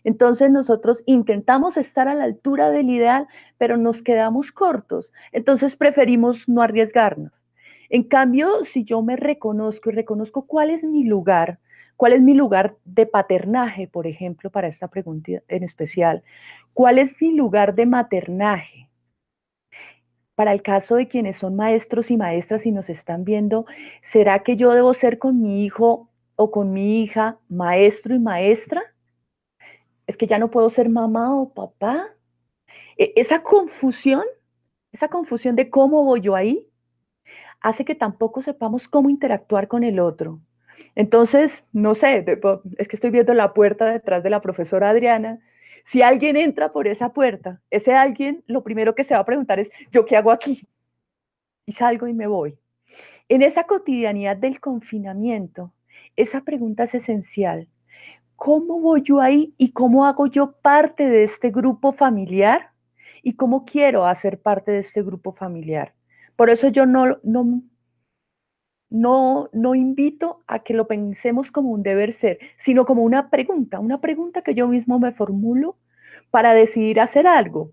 E: Entonces nosotros intentamos estar a la altura del ideal, pero nos quedamos cortos. Entonces preferimos no arriesgarnos. En cambio, si yo me reconozco y reconozco cuál es mi lugar de paternaje, por ejemplo, para esta pregunta en especial, cuál es mi lugar de maternaje. Para el caso de quienes son maestros y maestras y nos están viendo, ¿será que yo debo ser con mi hijo o con mi hija maestro y maestra? Es que ya no puedo ser mamá o papá. Esa confusión de cómo voy yo ahí, hace que tampoco sepamos cómo interactuar con el otro. Entonces, no sé, es que estoy viendo la puerta detrás de la profesora Adriana. Si alguien entra por esa puerta, ese alguien lo primero que se va a preguntar es, ¿yo qué hago aquí? Y salgo y me voy. En esa cotidianidad del confinamiento, esa pregunta es esencial. ¿Cómo voy yo ahí y cómo hago yo parte de este grupo familiar? ¿Y cómo quiero hacer parte de este grupo familiar? Por eso yo no invito a que lo pensemos como un deber ser, sino como una pregunta que yo mismo me formulo. para decidir hacer algo.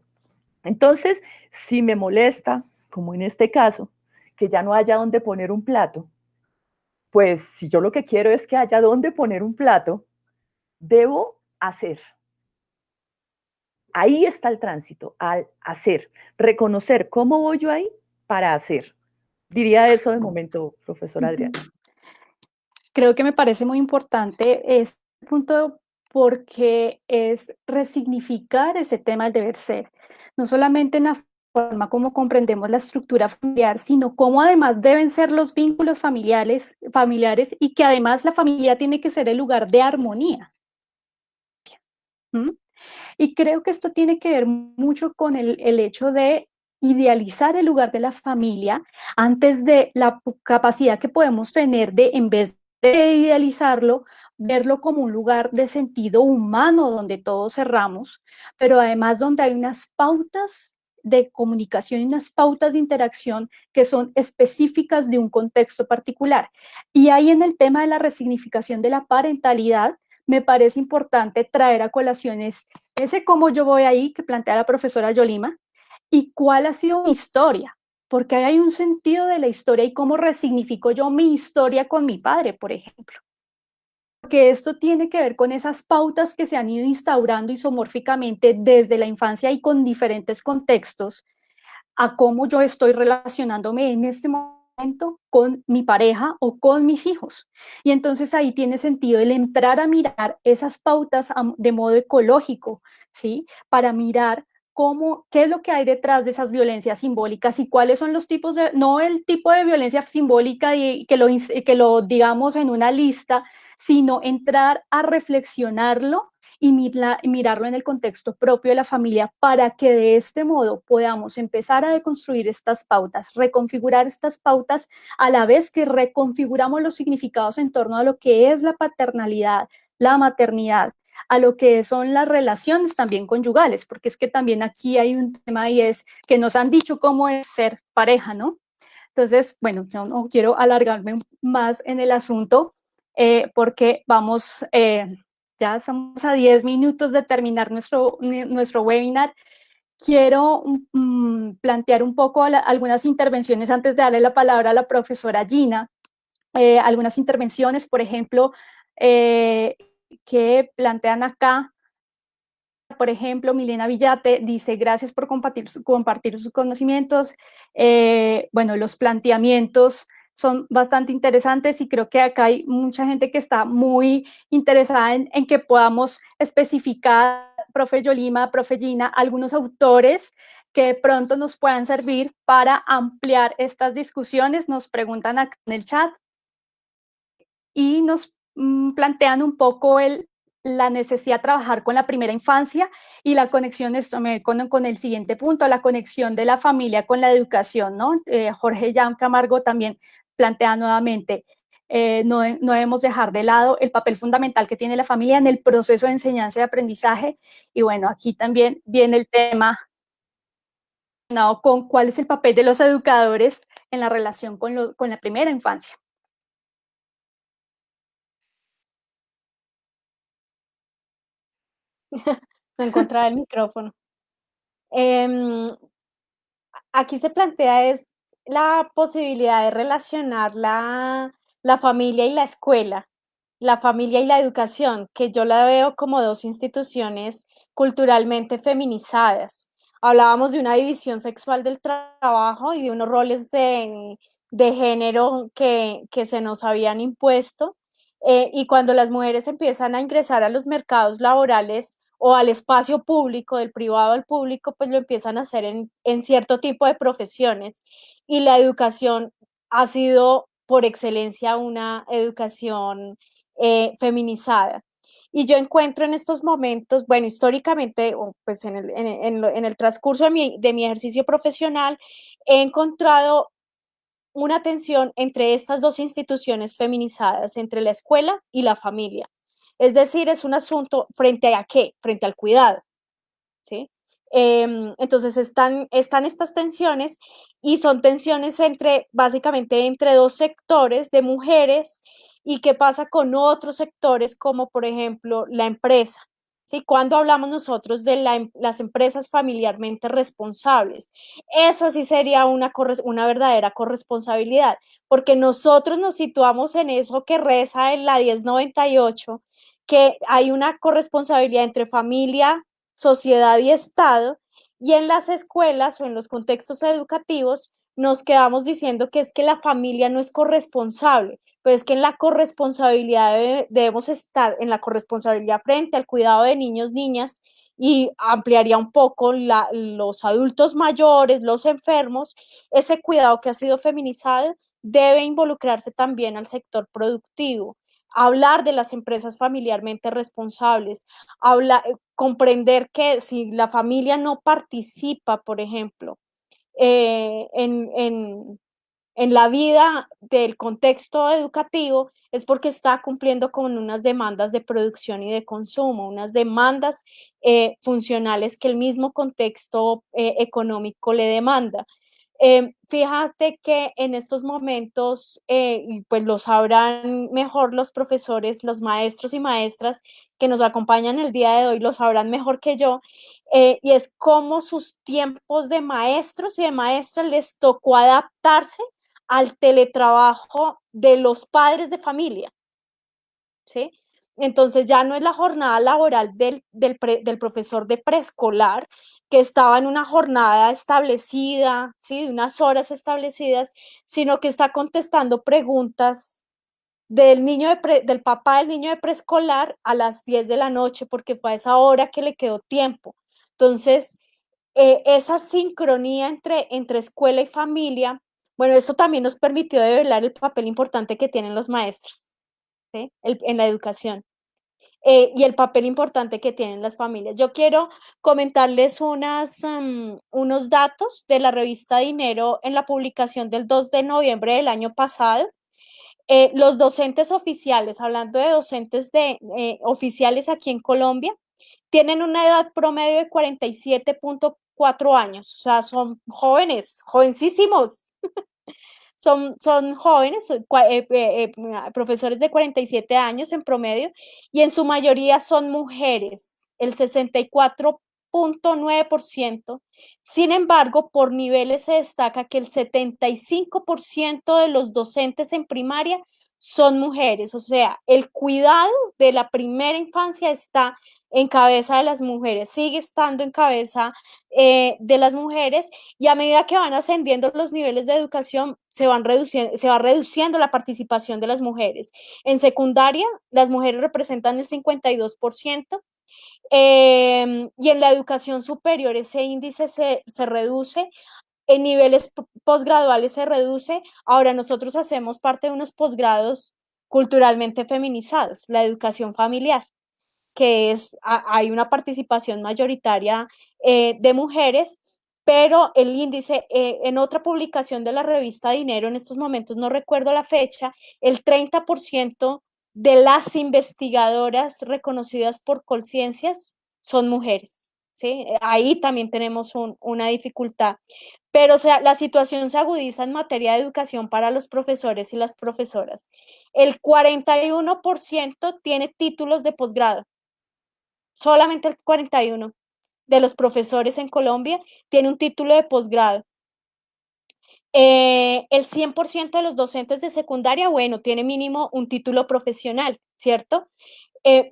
E: Entonces, si me molesta, como en este caso, que ya no haya donde poner un plato, pues si yo lo que quiero es que haya donde poner un plato, debo hacer. Ahí está el tránsito, al hacer, reconocer cómo voy yo ahí para hacer. Diría eso de momento, profesor Adrián.
C: Creo que me parece muy importante este punto porque es resignificar ese tema del deber ser, no solamente en la forma como comprendemos la estructura familiar, sino cómo además deben ser los vínculos familiares y que además la familia tiene que ser el lugar de armonía. ¿Mm? Y creo que esto tiene que ver mucho con el hecho de idealizar el lugar de la familia antes de la capacidad que podemos tener de, en vez de idealizarlo, verlo como un lugar de sentido humano donde todos cerramos, pero además donde hay unas pautas de comunicación y unas pautas de interacción que son específicas de un contexto particular. Y ahí en el tema de la resignificación de la parentalidad, me parece importante traer a colaciones ese cómo yo voy ahí que plantea la profesora Yolima y cuál ha sido mi historia, porque hay un sentido de la historia y cómo resignifico yo mi historia con mi padre, por ejemplo. Porque esto tiene que ver con esas pautas que se han ido instaurando isomórficamente desde la infancia y con diferentes contextos a cómo yo estoy relacionándome en este momento con mi pareja o con mis hijos. Y entonces ahí tiene sentido el entrar a mirar esas pautas de modo ecológico, ¿sí? Para mirar cómo, qué es lo que hay detrás de esas violencias simbólicas y cuáles son los tipos de, no el tipo de violencia simbólica y que lo digamos en una lista, sino entrar a reflexionarlo y mirarlo en el contexto propio de la familia para que de este modo podamos empezar a deconstruir estas pautas, reconfigurar estas pautas a la vez que reconfiguramos los significados en torno a lo que es la paternalidad, la maternidad, a lo que son las relaciones también conyugales, porque es que también aquí hay un tema y es que nos han dicho cómo es ser pareja, ¿no? Entonces, bueno, yo no quiero alargarme más en el asunto porque vamos, ya estamos a 10 minutos de terminar nuestro webinar. Quiero plantear un poco algunas intervenciones antes de darle la palabra a la profesora Gina. Algunas intervenciones, por ejemplo, que plantean acá. Por ejemplo, Milena Villate dice, gracias por compartir sus conocimientos. Bueno, los planteamientos son bastante interesantes y creo que acá hay mucha gente que está muy interesada en que podamos especificar, profe Yolima, profe Gina, algunos autores que de pronto nos puedan servir para ampliar estas discusiones. Nos preguntan acá en el chat y nos plantean un poco la necesidad de trabajar con la primera infancia y la conexión con el siguiente punto, la conexión de la familia con la educación, ¿no? Jorge Jan Camargo también plantea nuevamente, no debemos dejar de lado el papel fundamental que tiene la familia en el proceso de enseñanza y aprendizaje. Y bueno, aquí también viene el tema con cuál es el papel de los educadores en la relación con la primera infancia.
D: No encontrar el micrófono. Aquí se plantea es la posibilidad de relacionar la familia y la escuela, la familia y la educación, que yo la veo como dos instituciones culturalmente feminizadas. Hablábamos de una división sexual del trabajo y de unos roles de género que se nos habían impuesto. Y cuando las mujeres empiezan a ingresar a los mercados laborales o al espacio público, del privado al público, pues lo empiezan a hacer en cierto tipo de profesiones. Y la educación ha sido por excelencia una educación feminizada. Y yo encuentro en estos momentos, bueno, históricamente, pues en el transcurso de mi ejercicio profesional, he encontrado una tensión entre estas dos instituciones feminizadas, entre la escuela y la familia. Es decir, es un asunto frente a qué, frente al cuidado, ¿sí? Entonces están estas tensiones y son tensiones básicamente entre dos sectores de mujeres y qué pasa con otros sectores como por ejemplo la empresa. ¿sí? Cuando hablamos nosotros de las empresas familiarmente responsables, esa sí sería una verdadera corresponsabilidad, porque nosotros nos situamos en eso que reza en la 1098, que hay una corresponsabilidad entre familia, sociedad y Estado, y en las escuelas o en los contextos educativos nos quedamos diciendo que es que la familia no es corresponsable, pues es que en la corresponsabilidad debemos estar en la corresponsabilidad frente al cuidado de niños, niñas, y ampliaría un poco los adultos mayores, los enfermos, ese cuidado que ha sido feminizado debe involucrarse también al sector productivo, hablar de las empresas familiarmente responsables, comprender que si la familia no participa, por ejemplo, eh, en, en, en la vida del contexto educativo, es porque está cumpliendo con unas demandas de producción y de consumo, unas demandas funcionales que el mismo contexto económico le demanda. Fíjate que en estos momentos, pues lo sabrán mejor los profesores, los maestros y maestras que nos acompañan el día de hoy, lo sabrán mejor que yo, y es cómo sus tiempos de maestros y de maestras les tocó adaptarse al teletrabajo de los padres de familia, ¿sí? Entonces ya no es la jornada laboral del profesor de preescolar, que estaba en una jornada establecida, ¿sí? De unas horas establecidas, sino que está contestando preguntas del papá del niño de preescolar a las 10 de la noche, porque fue a esa hora que le quedó tiempo. Entonces, esa sincronía entre escuela y familia, bueno, esto también nos permitió develar el papel importante que tienen los maestros, ¿sí? En la educación, y el papel importante que tienen las familias. Yo quiero comentarles unos datos de la revista Dinero en la publicación del 2 de noviembre del año pasado. Los docentes oficiales, hablando de docentes oficiales aquí en Colombia, tienen una edad promedio de 47.4 años, o sea, son jóvenes, jovencísimos, son jóvenes, profesores de 47 años en promedio, y en su mayoría son mujeres, el 64.9%. Sin embargo, por niveles se destaca que el 75% de los docentes en primaria son mujeres, o sea, el cuidado de la primera infancia está en cabeza de las mujeres, sigue estando en cabeza de las mujeres, y a medida que van ascendiendo los niveles de educación se va reduciendo la participación de las mujeres. En secundaria, las mujeres representan el 52%, y en la educación superior ese índice se reduce, en niveles posgraduales se reduce. Ahora nosotros hacemos parte de unos posgrados culturalmente feminizados, la educación familiar, que hay una participación mayoritaria de mujeres, pero el índice, en otra publicación de la revista Dinero, en estos momentos no recuerdo la fecha, el 30% de las investigadoras reconocidas por Colciencias son mujeres, ¿sí? Ahí también tenemos una dificultad. Pero o sea, la situación se agudiza en materia de educación para los profesores y las profesoras. El 41% tiene títulos de posgrado. Solamente el 41% de los profesores en Colombia tiene un título de posgrado. El 100% de los docentes de secundaria, bueno, tiene mínimo un título profesional, ¿cierto?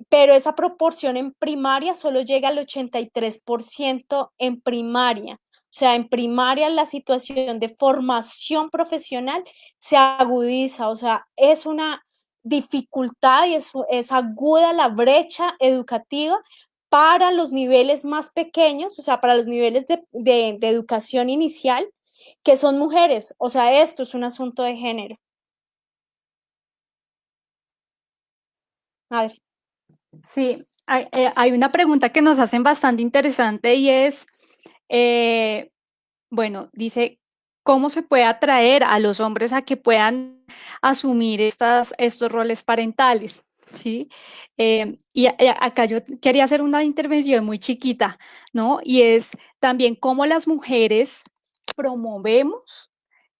D: Pero esa proporción en primaria solo llega al 83% en primaria. O sea, en primaria la situación de formación profesional se agudiza, o sea, es una dificultad y es aguda la brecha educativa para los niveles más pequeños, o sea, para los niveles de educación inicial, que son mujeres. O sea, esto es un asunto de género. A ver.
C: Sí, hay una pregunta que nos hacen bastante interesante y es, bueno, dice, ¿cómo se puede atraer a los hombres a que puedan asumir estos roles parentales? ¿Sí? Acá yo quería hacer una intervención muy chiquita, ¿no? Y es también cómo las mujeres promovemos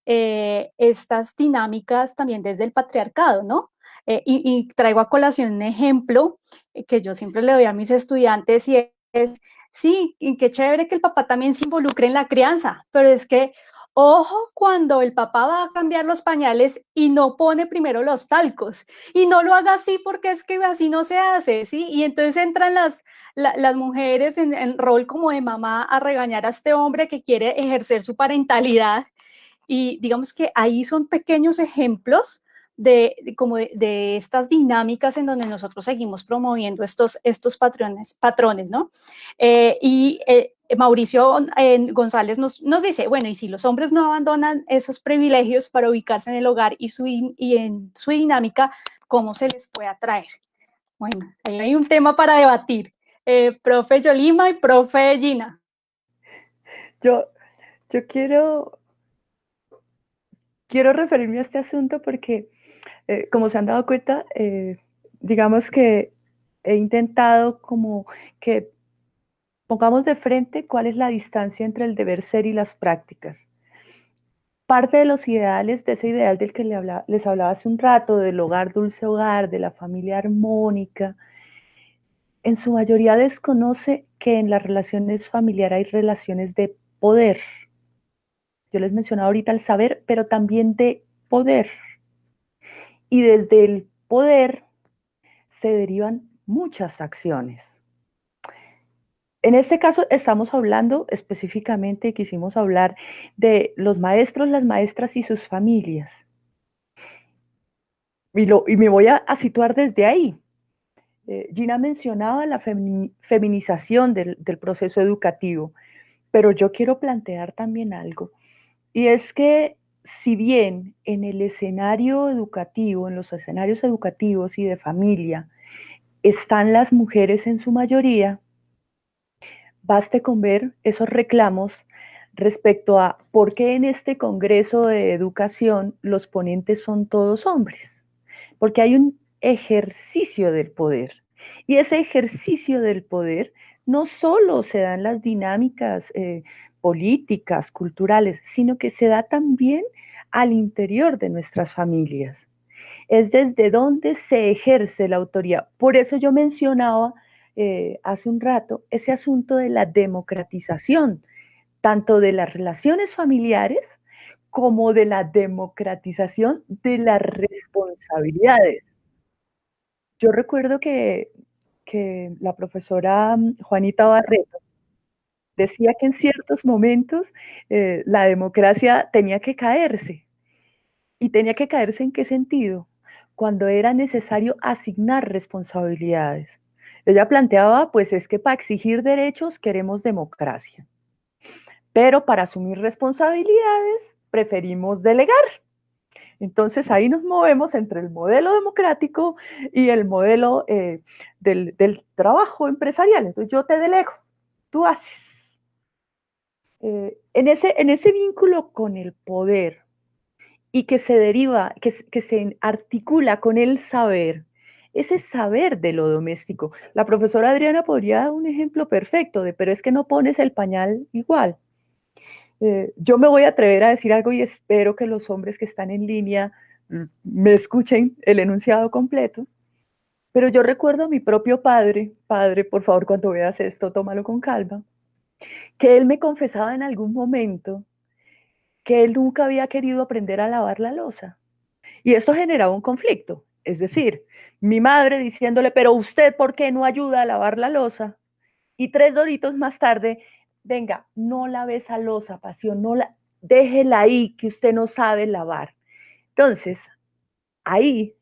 C: estas dinámicas también desde el patriarcado, ¿no? Y traigo a colación un ejemplo que yo siempre le doy a mis estudiantes y es, sí, y qué chévere que el papá también se involucre en la crianza, pero es que ojo cuando el papá va a cambiar los pañales y no pone primero los talcos y no lo haga así porque es que así no se hace, ¿sí? Y entonces entran las mujeres en rol como de mamá a regañar a este hombre que quiere ejercer su parentalidad y digamos que ahí son pequeños ejemplos como de estas dinámicas en donde nosotros seguimos promoviendo estos patrones, ¿no? Mauricio González nos dice, bueno, y si los hombres no abandonan esos privilegios para ubicarse en el hogar y en su dinámica, ¿cómo se les puede atraer? Bueno, ahí hay un tema para debatir. Profe Yolima y profe Gina.
E: Yo, yo quiero referirme a este asunto porque, como se han dado cuenta, digamos que he intentado como que pongamos de frente cuál es la distancia entre el deber ser y las prácticas. Parte de los ideales, de ese ideal del que les hablaba hace un rato, del hogar dulce hogar, de la familia armónica, en su mayoría desconoce que en las relaciones familiares hay relaciones de poder. Yo les mencionaba ahorita el saber, pero también de poder. Y desde el poder se derivan muchas acciones. En este caso estamos hablando específicamente, quisimos hablar de los maestros, las maestras y sus familias. Y me voy a situar desde ahí. Gina mencionaba la feminización del proceso educativo, pero yo quiero plantear también algo, y es que si bien en el escenario educativo, en los escenarios educativos y de familia, están las mujeres en su mayoría, baste con ver esos reclamos respecto a por qué en este Congreso de Educación los ponentes son todos hombres. Porque hay un ejercicio del poder. Y ese ejercicio del poder no solo se da en las dinámicas políticas, culturales, sino que se da también al interior de nuestras familias. Es desde donde se ejerce la autoridad. Por eso yo mencionaba hace un rato ese asunto de la democratización, tanto de las relaciones familiares como de la democratización de las responsabilidades. Yo recuerdo que la profesora Juanita Barreto decía que en ciertos momentos la democracia tenía que caerse. ¿Y tenía que caerse en qué sentido? Cuando era necesario asignar responsabilidades. Ella planteaba, pues es que para exigir derechos queremos democracia, pero para asumir responsabilidades preferimos delegar. Entonces ahí nos movemos entre el modelo democrático y el modelo del trabajo empresarial. Entonces yo te delego, tú haces. En ese vínculo con el poder y que se deriva, que se articula con el saber, ese saber de lo doméstico. La profesora Adriana podría dar un ejemplo perfecto de, pero es que no pones el pañal igual. Yo me voy a atrever a decir algo y espero que los hombres que están en línea me escuchen el enunciado completo, pero yo recuerdo a mi propio padre, por favor, cuando veas esto, tómalo con calma, que él me confesaba en algún momento que él nunca había querido aprender a lavar la loza. Y esto generaba un conflicto. Es decir, mi madre diciéndole, pero usted, ¿por qué no ayuda a lavar la loza? Y 3 doritos más tarde, venga, no lave esa loza, pasión, déjela ahí, que usted no sabe lavar. Entonces, ahí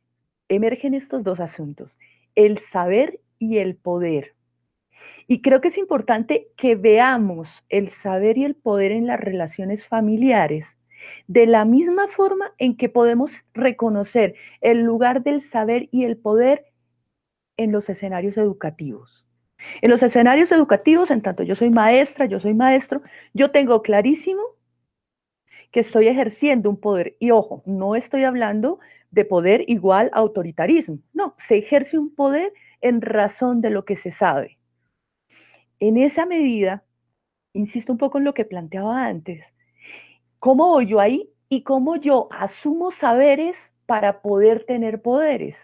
E: emergen estos dos asuntos, el saber y el poder. Y creo que es importante que veamos el saber y el poder en las relaciones familiares de la misma forma en que podemos reconocer el lugar del saber y el poder en los escenarios educativos. En los escenarios educativos, en tanto yo soy maestra, yo soy maestro, yo tengo clarísimo que estoy ejerciendo un poder. Y ojo, no estoy hablando de poder igual a autoritarismo. No, se ejerce un poder en razón de lo que se sabe. En esa medida, insisto un poco en lo que planteaba antes, ¿cómo voy yo ahí y cómo yo asumo saberes para poder tener poderes?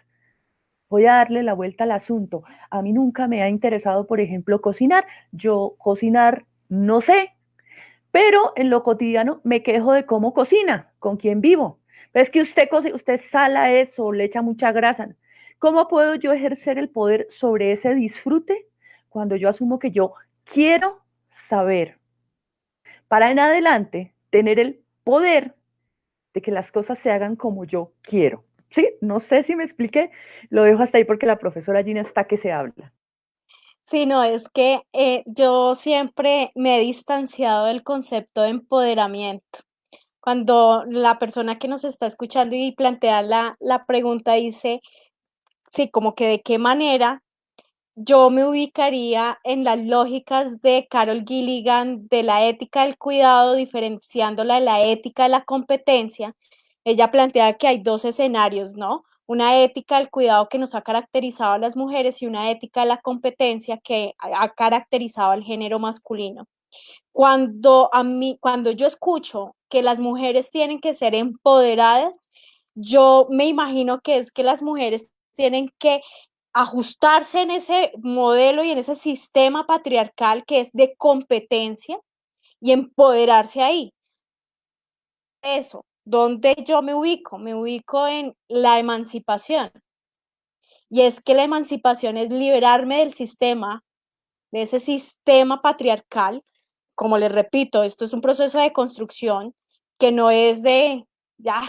E: voy a darle la vuelta al asunto. A mí nunca me ha interesado, por ejemplo, cocinar. Yo cocinar no sé, pero en lo cotidiano me quejo de cómo cocina, con quién vivo. Es que usted sala eso, le echa mucha grasa. ¿Cómo puedo yo ejercer el poder sobre ese disfrute cuando yo asumo que yo quiero saber para en adelante tener el poder de que las cosas se hagan como yo quiero? Sí, no sé si me expliqué, lo dejo hasta ahí porque la profesora Gina está que se habla.
D: Sí, no, es que yo siempre me he distanciado del concepto de empoderamiento. Cuando la persona que nos está escuchando y plantea la pregunta dice, sí, como que de qué manera yo me ubicaría en las lógicas de Carol Gilligan de la ética del cuidado, diferenciándola de la ética de la competencia. Ella plantea que hay dos escenarios, ¿no? Una ética del cuidado que nos ha caracterizado a las mujeres y una ética de la competencia que ha caracterizado al género masculino. Cuando yo escucho que las mujeres tienen que ser empoderadas, yo me imagino que es que las mujeres tienen que ajustarse en ese modelo y en ese sistema patriarcal que es de competencia y empoderarse ahí. Eso, donde yo me ubico en la emancipación. Y es que la emancipación es liberarme del sistema, de ese sistema patriarcal. Como les repito, esto es un proceso de construcción que no es de, ya,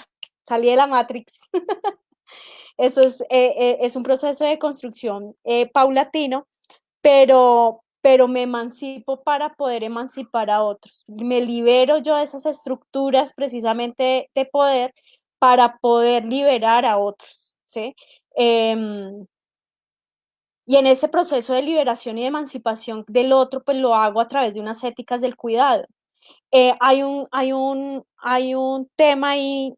D: salí de la Matrix. Eso es un proceso de construcción paulatino, pero me emancipo para poder emancipar a otros. Me libero yo de esas estructuras precisamente de poder para poder liberar a otros, ¿sí? Y en ese proceso de liberación y de emancipación del otro, pues lo hago a través de unas éticas del cuidado. Hay un tema ahí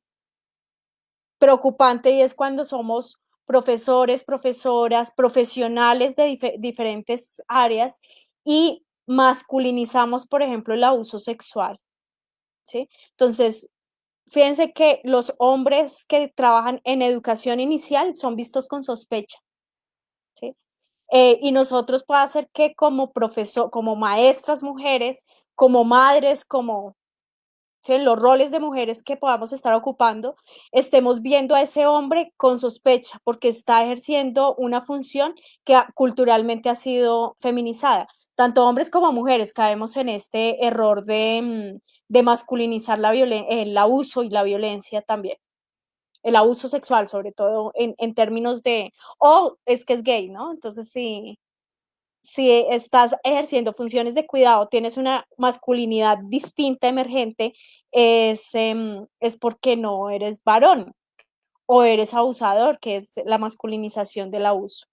D: preocupante y es cuando somos profesores, profesoras, profesionales de diferentes áreas y masculinizamos, por ejemplo, el abuso sexual, ¿sí? Entonces, fíjense que los hombres que trabajan en educación inicial son vistos con sospecha, ¿sí? Y nosotros puede hacer que como profesor, como maestras mujeres, como madres, como ¿sí? Los roles de mujeres que podamos estar ocupando, estemos viendo a ese hombre con sospecha porque está ejerciendo una función que culturalmente ha sido feminizada. Tanto hombres como mujeres caemos en este error de masculinizar el abuso y la violencia también. El abuso sexual, sobre todo en términos de, es que es gay, ¿no? Entonces, sí, si estás ejerciendo funciones de cuidado, tienes una masculinidad distinta, emergente, es porque no eres varón o eres abusador, que es la masculinización del abuso.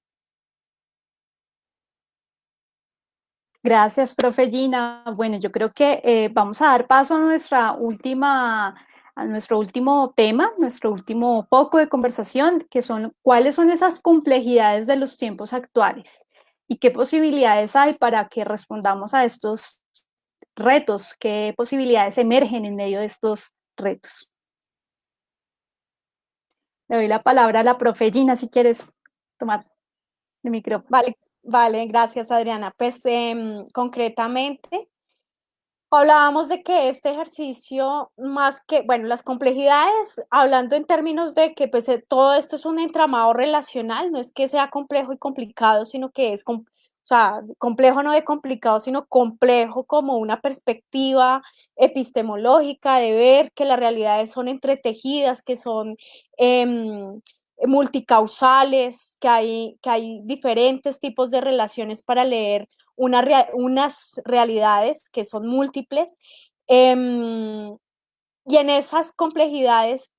C: Gracias, profe Gina. Bueno, yo creo que vamos a dar paso a a nuestro último tema, nuestro último poco de conversación, que son cuáles son esas complejidades de los tiempos actuales y qué posibilidades hay para que respondamos a estos retos, qué posibilidades emergen en medio de estos retos. Le doy la palabra a la profe Gina, si quieres tomar el micrófono.
D: Vale, vale, gracias Adriana. Pues concretamente, hablábamos de que este ejercicio, más que, bueno, las complejidades, hablando en términos de que pues, todo esto es un entramado relacional, no es que sea complejo y complicado, sino que es, o sea, complejo no de complicado, sino complejo como una perspectiva epistemológica de ver que las realidades son entretejidas, que son multicausales, que hay diferentes tipos de relaciones para leer unas realidades que son múltiples, y en esas complejidades,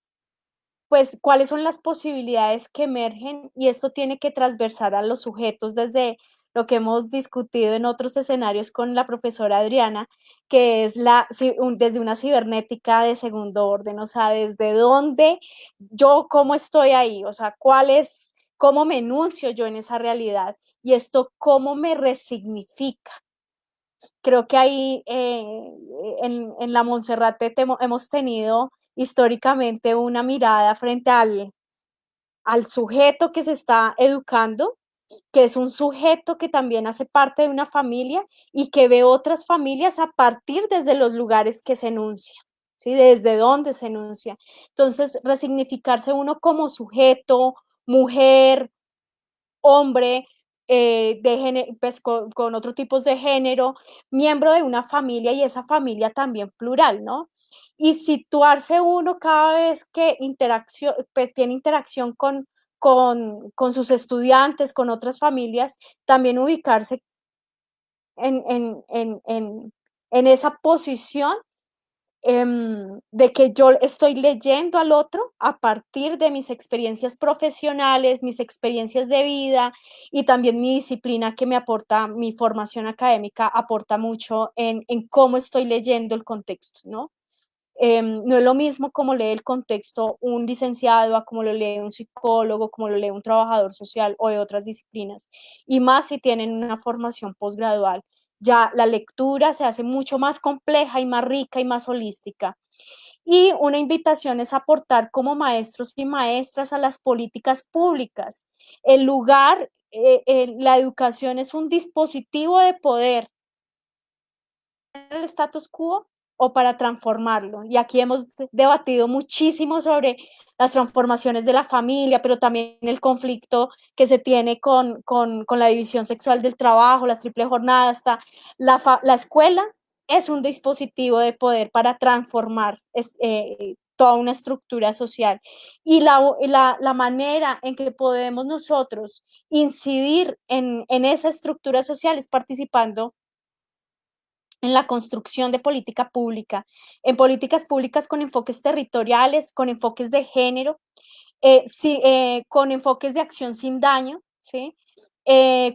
D: pues, ¿cuáles son las posibilidades que emergen? Y esto tiene que transversar a los sujetos desde lo que hemos discutido en otros escenarios con la profesora Adriana, que es desde una cibernética de segundo orden, o sea, desde dónde yo, cómo estoy ahí, o sea, cómo me enuncio yo en esa realidad y esto cómo me resignifica. Creo que ahí en la Monserrate hemos tenido históricamente una mirada frente al sujeto que se está educando, que es un sujeto que también hace parte de una familia y que ve otras familias a partir desde los lugares que se enuncia, ¿sí? Desde dónde se enuncia. Entonces, resignificarse uno como sujeto, mujer, hombre, de género, pues con otros tipos de género, miembro de una familia y esa familia también plural, ¿no? Y situarse uno cada vez que pues, tiene interacción con sus estudiantes, con otras familias, también ubicarse en, en, en, en, en esa posición de que yo estoy leyendo al otro a partir de mis experiencias profesionales, mis experiencias de vida y también mi disciplina que me aporta, mi formación académica aporta mucho en cómo estoy leyendo el contexto, ¿no? No es lo mismo como lee el contexto un licenciado a como lo lee un psicólogo, como lo lee un trabajador social o de otras disciplinas, y más si tienen una formación posgradual. Ya la lectura se hace mucho más compleja y más rica y más holística. Y una invitación es aportar como maestros y maestras a las políticas públicas. El lugar, la educación es un dispositivo de poder el status quo o para transformarlo. Y aquí hemos debatido muchísimo sobre las transformaciones de la familia, pero también el conflicto que se tiene con la división sexual del trabajo, las triple jornadas, la escuela es un dispositivo de poder para transformar toda una estructura social. Y la manera en que podemos nosotros incidir en esa estructura social es participando en la construcción de política pública, en políticas públicas con enfoques territoriales, con enfoques de género, con enfoques de acción sin daño, ¿sí?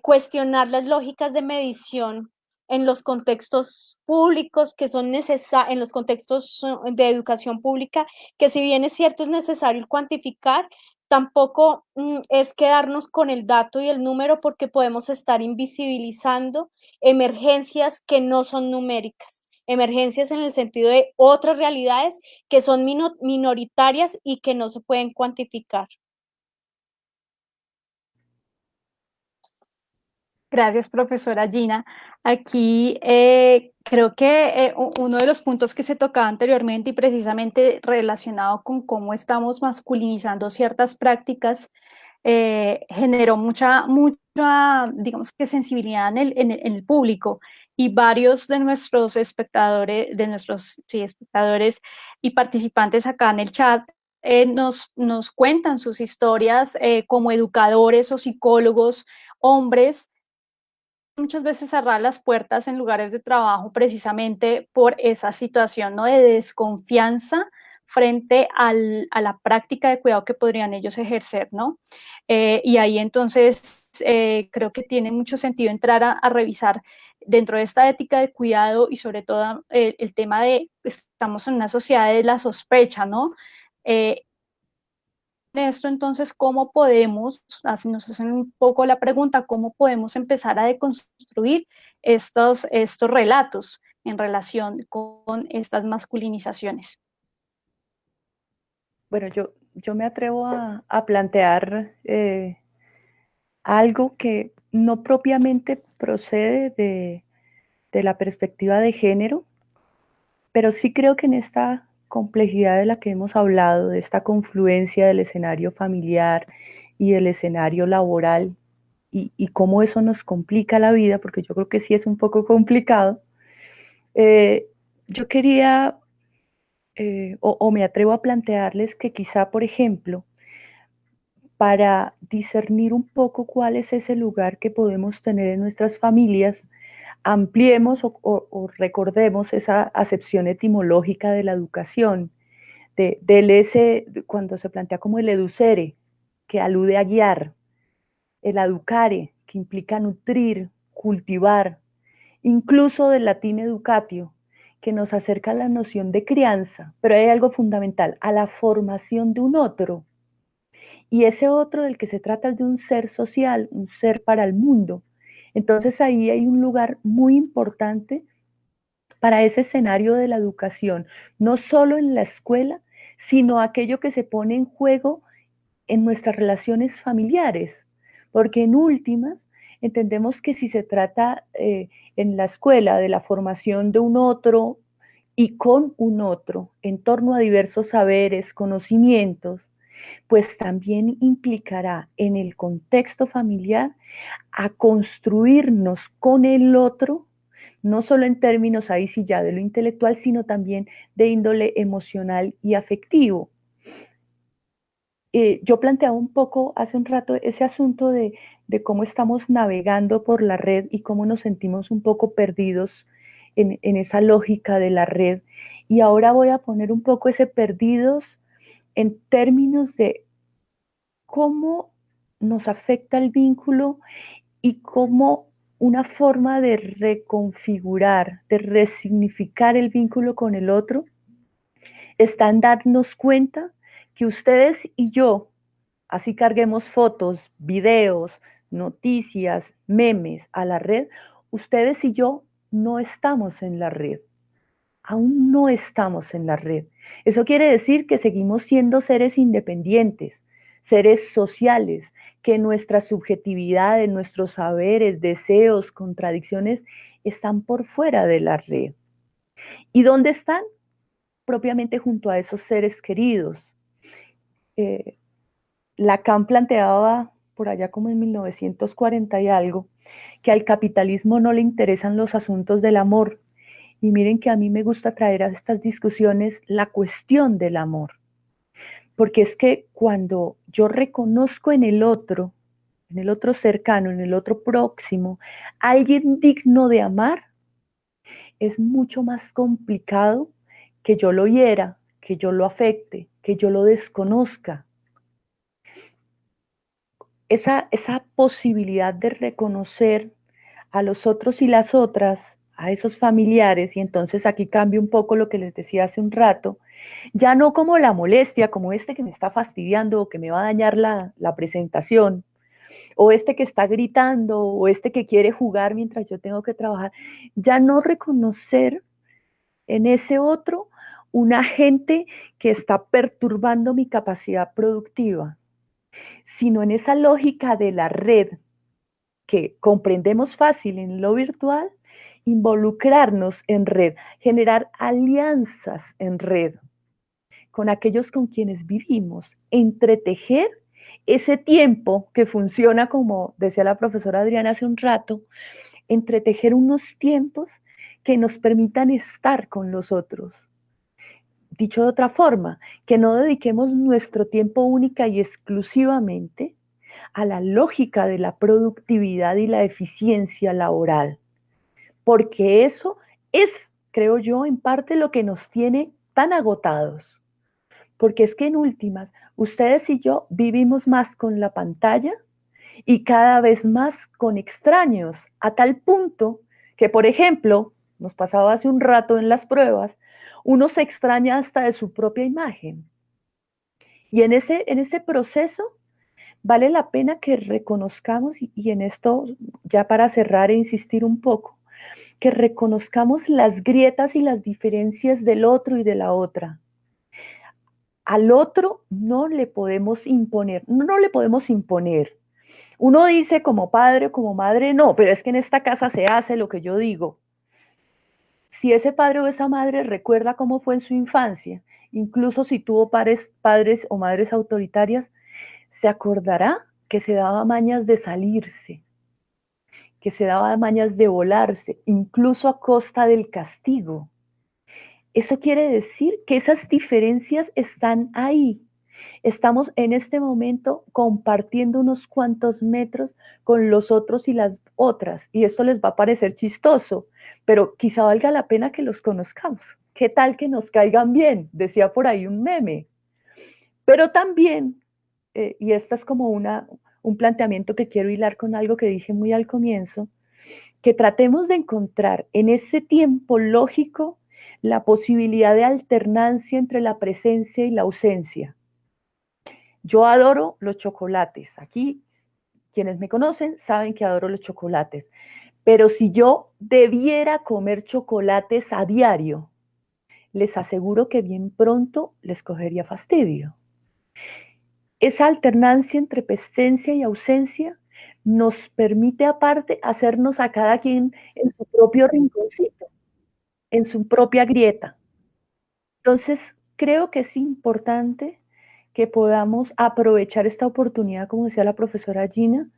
D: Cuestionar las lógicas de medición en los contextos públicos que son necesarios, en los contextos de educación pública, que si bien es cierto es necesario cuantificar, tampoco es quedarnos con el dato y el número porque podemos estar invisibilizando emergencias que no son numéricas, emergencias en el sentido de otras realidades que son minoritarias y que no se pueden cuantificar.
C: Gracias, profesora Gina. Aquí creo que uno de los puntos que se tocaba anteriormente y precisamente relacionado con cómo estamos masculinizando ciertas prácticas generó mucha, digamos que sensibilidad en el público y varios de nuestros espectadores, sí, espectadores y participantes acá en el chat nos cuentan sus historias como educadores o psicólogos, hombres muchas veces cerrar las puertas en lugares de trabajo precisamente por esa situación, ¿no? De desconfianza frente a la práctica de cuidado que podrían ellos ejercer, ¿no? Y ahí entonces creo que tiene mucho sentido entrar a revisar dentro de esta ética de cuidado y sobre todo el tema de estamos en una sociedad de la sospecha, ¿no? Esto entonces, ¿cómo podemos, así nos hacen un poco la pregunta, cómo podemos empezar a deconstruir estos relatos en relación con estas masculinizaciones?
E: Bueno, yo me atrevo a plantear algo que no propiamente procede de la perspectiva de género, pero sí creo que en esta complejidad de la que hemos hablado, de esta confluencia del escenario familiar y del escenario laboral, y cómo eso nos complica la vida, porque yo creo que sí es un poco complicado, yo quería, o me atrevo a plantearles que quizá, por ejemplo, para discernir un poco cuál es ese lugar que podemos tener en nuestras familias, ampliemos o recordemos esa acepción etimológica de la educación, del ese, cuando se plantea como el educere, que alude a guiar, el educare, que implica nutrir, cultivar, incluso del latín educatio, que nos acerca a la noción de crianza, pero hay algo fundamental, a la formación de un otro. Y ese otro del que se trata es de un ser social, un ser para el mundo. Entonces ahí hay un lugar muy importante para ese escenario de la educación, no solo en la escuela, sino aquello que se pone en juego en nuestras relaciones familiares, porque en últimas entendemos que si se trata en la escuela de la formación de un otro y con un otro en torno a diversos saberes, conocimientos, pues también implicará en el contexto familiar a construirnos con el otro, no solo en términos ahí sí ya de lo intelectual, sino también de índole emocional y afectivo. Yo planteaba un poco hace un rato ese asunto de cómo estamos navegando por la red y cómo nos sentimos un poco perdidos en esa lógica de la red. Y ahora voy a poner un poco ese perdidos en términos de cómo nos afecta el vínculo y cómo una forma de reconfigurar, de resignificar el vínculo con el otro, está en darnos cuenta que ustedes y yo, así carguemos fotos, videos, noticias, memes a la red, ustedes y yo no estamos en la red. Aún no estamos en la red. Eso quiere decir que seguimos siendo seres independientes, seres sociales, que nuestras subjetividades, nuestros saberes, deseos, contradicciones están por fuera de la red. ¿Y dónde están? Propiamente junto a esos seres queridos. Lacan planteaba por allá como en 1940 y algo, que al capitalismo no le interesan los asuntos del amor. Y miren que a mí me gusta traer a estas discusiones la cuestión del amor, porque es que cuando yo reconozco en el otro cercano, en el otro próximo, alguien digno de amar, es mucho más complicado que yo lo hiera, que yo lo afecte, que yo lo desconozca. Esa posibilidad de reconocer a los otros y las otras, a esos familiares, y entonces aquí cambio un poco lo que les decía hace un rato, ya no como la molestia, como este que me está fastidiando o que me va a dañar la presentación, o este que está gritando, o este que quiere jugar mientras yo tengo que trabajar, ya no reconocer en ese otro un agente que está perturbando mi capacidad productiva, sino en esa lógica de la red que comprendemos fácil en lo virtual, involucrarnos en red, generar alianzas en red con aquellos con quienes vivimos, entretejer ese tiempo que funciona, como decía la profesora Adriana hace un rato, entretejer unos tiempos que nos permitan estar con los otros. Dicho de otra forma, que no dediquemos nuestro tiempo única y exclusivamente a la lógica de la productividad y la eficiencia laboral, porque eso es, creo yo, en parte lo que nos tiene tan agotados, porque es que en últimas, ustedes y yo vivimos más con la pantalla y cada vez más con extraños, a tal punto que, por ejemplo, nos pasaba hace un rato en las pruebas, uno se extraña hasta de su propia imagen. Y en ese proceso vale la pena que reconozcamos, y en esto ya para cerrar e insistir un poco, que reconozcamos las grietas y las diferencias del otro y de la otra. Al otro no le podemos imponer, no le podemos imponer. Uno dice como padre o como madre, no, pero es que en esta casa se hace lo que yo digo. Si ese padre o esa madre recuerda cómo fue en su infancia, incluso si tuvo padres o madres autoritarias, se acordará que se daba mañas de salirse, que se daba mañas de volarse, incluso a costa del castigo. Eso quiere decir que esas diferencias están ahí. Estamos en este momento compartiendo unos cuantos metros con los otros y las otras, y esto les va a parecer chistoso, pero quizá valga la pena que los conozcamos. ¿Qué tal que nos caigan bien? Decía por ahí un meme. Pero también, y esta es como un planteamiento que quiero hilar con algo que dije muy al comienzo, que tratemos de encontrar en ese tiempo lógico la posibilidad de alternancia entre la presencia y la ausencia. Yo adoro los chocolates. Aquí, quienes me conocen saben que adoro los chocolates. Pero si yo debiera comer chocolates a diario, les aseguro que bien pronto les cogería fastidio. esa alternancia entre presencia y ausencia nos permite aparte hacernos a cada quien en su propio rinconcito, en su propia grieta. Entonces, creo que es importante que podamos aprovechar esta oportunidad, como decía la profesora Gina,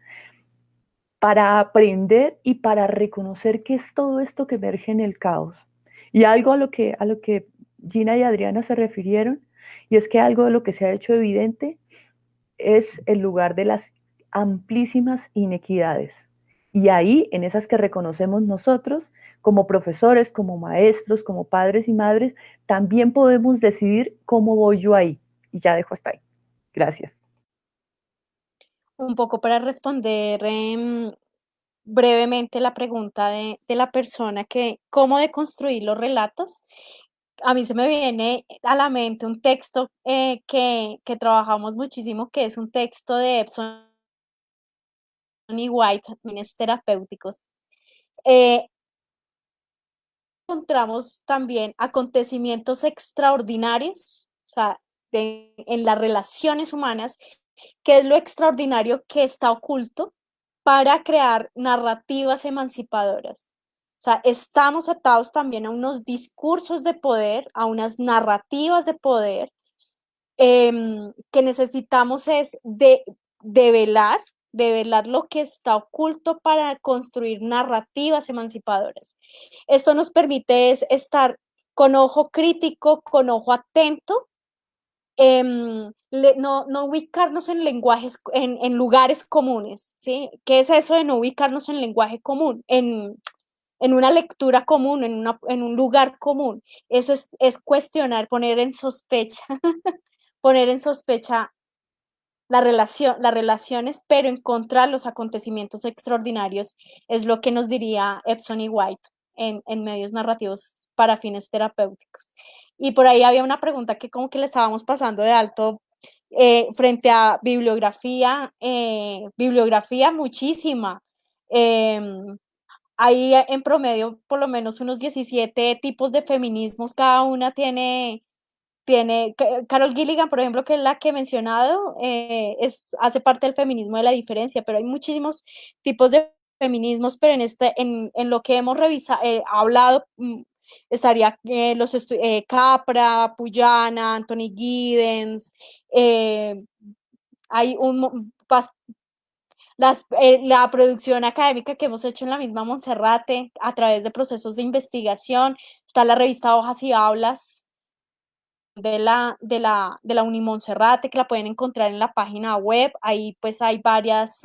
E: para aprender y para reconocer qué es todo esto que emerge en el caos. Y algo a lo que Gina y Adriana se refirieron, y es que algo de lo que se ha hecho evidente es el lugar de las amplísimas inequidades. Y ahí, en esas que reconocemos nosotros, como profesores, como maestros, como padres y madres, también podemos decidir cómo voy yo ahí. Y ya dejo hasta ahí. Gracias.
D: Un poco para responder brevemente la pregunta de la persona que, ¿cómo deconstruir los relatos? A mí se me viene a la mente un texto que trabajamos muchísimo, que es un texto de Epson y White, fines terapéuticos. Encontramos también acontecimientos extraordinarios, o sea, en las relaciones humanas, que es lo extraordinario que está oculto para crear narrativas emancipadoras. O sea, estamos atados también a unos discursos de poder, a unas narrativas de poder, que necesitamos es de velar lo que está oculto para construir narrativas emancipadoras. Esto nos permite es estar con ojo crítico, con ojo atento, no ubicarnos en lenguajes, en lugares comunes, ¿sí? ¿Qué es eso de no ubicarnos en lenguaje común? En una lectura común, en un lugar común. Eso es cuestionar, poner en sospecha, poner en sospecha las relaciones, pero encontrar los acontecimientos extraordinarios, es lo que nos diría Epson y White en medios narrativos para fines terapéuticos. Y por ahí había una pregunta que como que le estábamos pasando de alto frente a bibliografía muchísima. Eh, hay en promedio por lo menos unos 17 tipos de feminismos, cada una tiene Carol Gilligan, por ejemplo, que es la que he mencionado, hace parte del feminismo de la diferencia, pero hay muchísimos tipos de feminismos, pero en lo que hemos revisado, hablado, estaría Capra, Puyana, Anthony Giddens, hay la producción académica que hemos hecho en la misma Monserrate a través de procesos de investigación, está la revista Hojas y Aulas, de la Unimonserrate, que la pueden encontrar en la página web. Ahí pues hay varias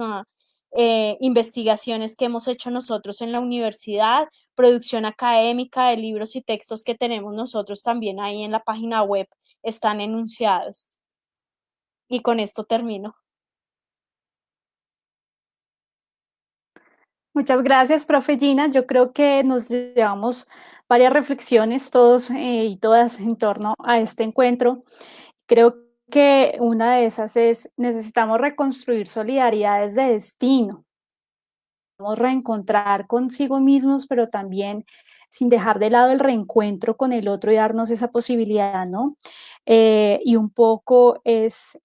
D: investigaciones que hemos hecho nosotros en la universidad, producción académica de libros y textos que tenemos nosotros también ahí en la página web están enunciados. Y con esto termino.
C: Muchas gracias, profe Gina. Yo creo que nos llevamos varias reflexiones todos y todas en torno a este encuentro. Creo que una de esas es, necesitamos reconstruir solidaridades de destino, reencontrar consigo mismos, pero también sin dejar de lado el reencuentro con el otro y darnos esa posibilidad, ¿no? Y un poco es,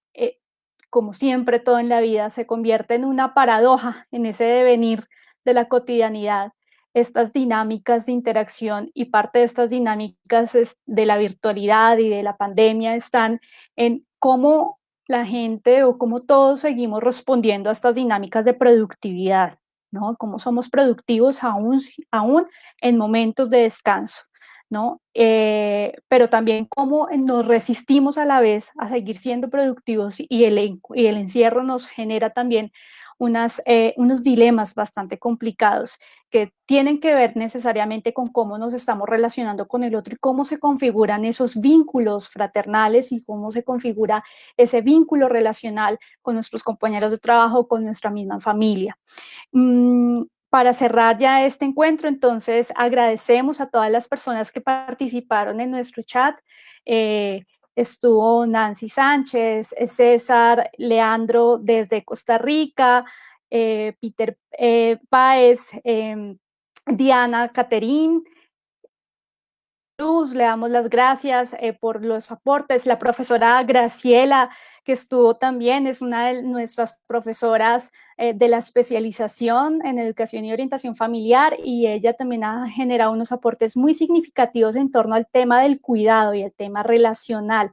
C: como siempre, todo en la vida se convierte en una paradoja, en ese devenir de la cotidianidad, estas dinámicas de interacción, y parte de estas dinámicas de la virtualidad y de la pandemia están en cómo la gente o cómo todos seguimos respondiendo a estas dinámicas de productividad, ¿no? Cómo somos productivos aún en momentos de descanso, ¿no? Pero también cómo nos resistimos a la vez a seguir siendo productivos, y el encierro nos genera también unos dilemas bastante complicados que tienen que ver necesariamente con cómo nos estamos relacionando con el otro y cómo se configuran esos vínculos fraternales y cómo se configura ese vínculo relacional con nuestros compañeros de trabajo, con nuestra misma familia. Para cerrar ya este encuentro, entonces agradecemos a todas las personas que participaron en nuestro chat. Estuvo Nancy Sánchez, César, Leandro desde Costa Rica, Peter Páez, Diana Caterín, Luz, le damos las gracias por los aportes. La profesora Graciela, que estuvo también, es una de nuestras profesoras de la especialización en educación y orientación familiar, y ella también ha generado unos aportes muy significativos en torno al tema del cuidado y el tema relacional.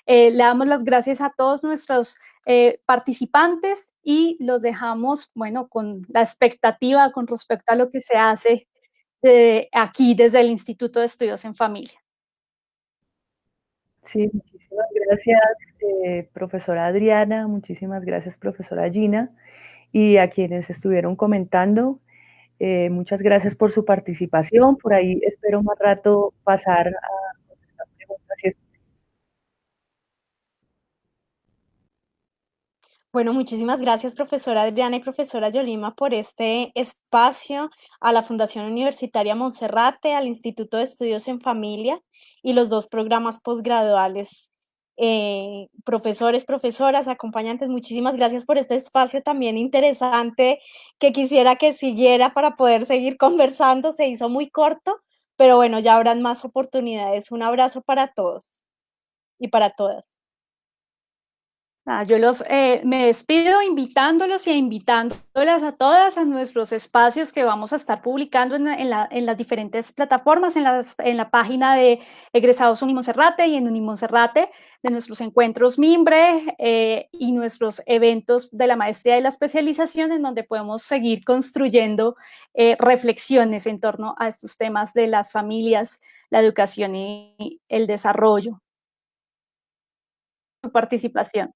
C: Le damos las gracias a todos nuestros participantes y los dejamos, bueno, con la expectativa con respecto a lo que se hace aquí desde el Instituto de Estudios en Familia.
E: Sí, muchísimas gracias, profesora Adriana, muchísimas gracias, profesora Gina, y a quienes estuvieron comentando, muchas gracias por su participación. Por ahí espero más rato pasar a contestar preguntas si es.
D: Bueno, muchísimas gracias, profesora Adriana y profesora Yolima, por este espacio, a la Fundación Universitaria Monserrate, al Instituto de Estudios en Familia y los 2 programas posgraduales. Profesores, profesoras, acompañantes, muchísimas gracias por este espacio también interesante que quisiera que siguiera para poder seguir conversando. Se hizo muy corto, pero bueno, ya habrán más oportunidades. Un abrazo para todos y para todas.
C: Yo me despido invitándolos y invitándolas a todas a nuestros espacios que vamos a estar publicando en las diferentes plataformas, en la página de Egresados Unimonserrate y en Unimonserrate, de nuestros encuentros Mimbre y nuestros eventos de la maestría y la especialización, en donde podemos seguir construyendo reflexiones en torno a estos temas de las familias, la educación y el desarrollo. Su participación.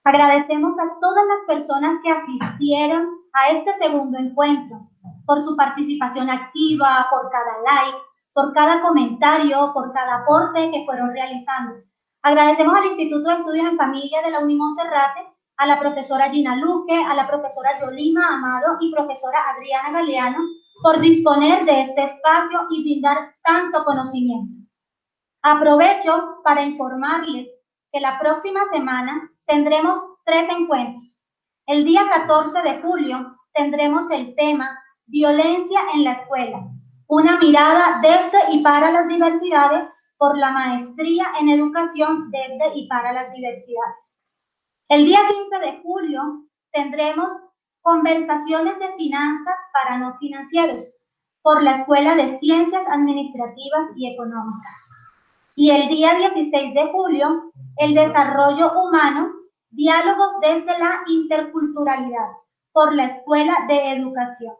B: Agradecemos a todas las personas que asistieron a este segundo encuentro por su participación activa, por cada like, por cada comentario, por cada aporte que fueron realizando. Agradecemos al Instituto de Estudios en Familia de la Unimonserrate, a la profesora Gina Luque, a la profesora Yolima Amado y profesora Adriana Galeano por disponer de este espacio y brindar tanto conocimiento. Aprovecho para informarles que la próxima semana tendremos 3 encuentros. El día 14 de julio tendremos el tema Violencia en la Escuela, una mirada desde y para las diversidades por la maestría en educación desde y para las diversidades. El día 15 de julio tendremos conversaciones de finanzas para no financieros por la Escuela de Ciencias Administrativas y Económicas. Y el día 16 de julio, el desarrollo humano, diálogos desde la interculturalidad, por la Escuela de Educación.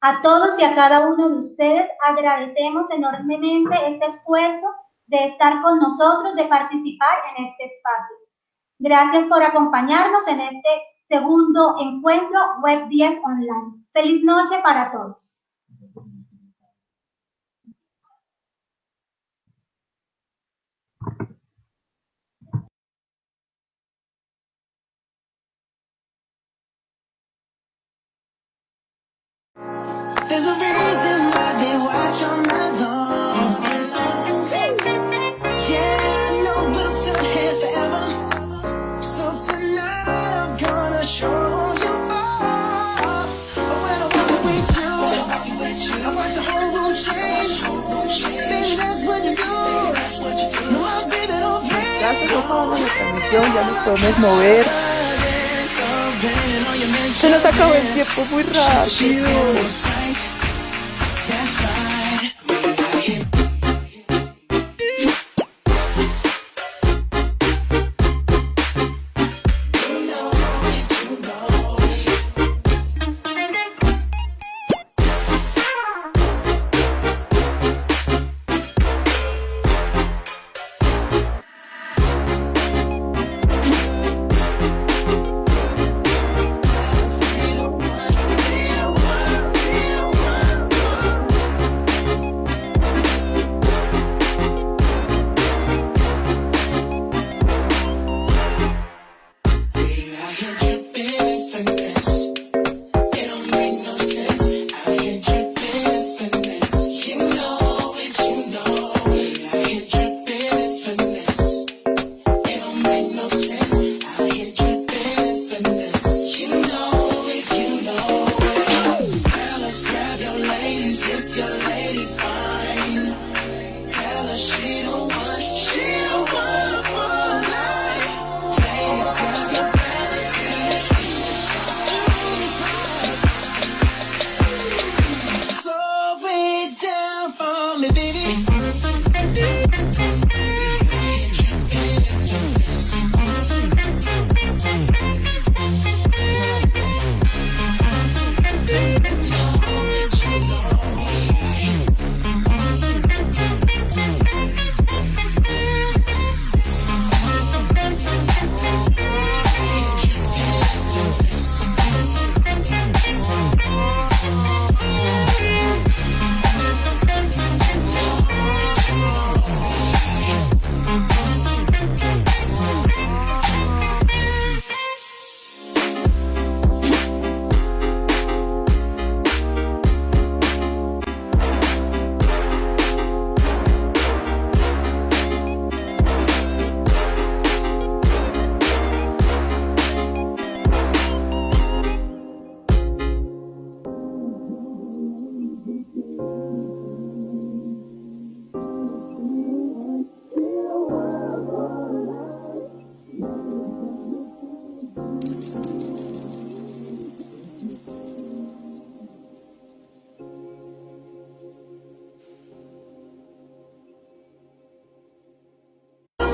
B: A todos y a cada uno de ustedes agradecemos enormemente este esfuerzo de estar con nosotros, de participar en este espacio. Gracias por acompañarnos en este segundo encuentro Web 10 Online. Feliz noche para todos.
A: There's a reason why they watch all night long. Yeah, no, we'll turn heads forever. So tonight I'm gonna show you off. When I walk with you, I watch the whole room change. Baby, that's what you do. No, I'm baby, don't play.
E: Gracias, por favor, la transmisión, ya nos podemos mover. Se nos acabó el tiempo muy rápido.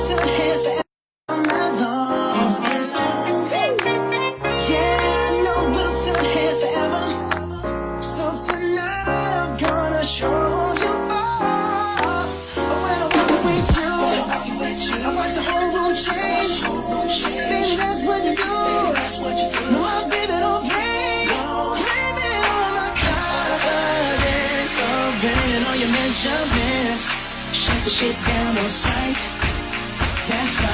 A: tilt hands forever all night long. Yeah, I know we'll tilt hands forever. So tonight I'm gonna show you all. When I'm walking with you, I watch the whole room change. Baby, that's what you do. No, I baby, don't blame. Blame it on my confidence. So blame on your measurements. Shut the shit down on sight. That's right.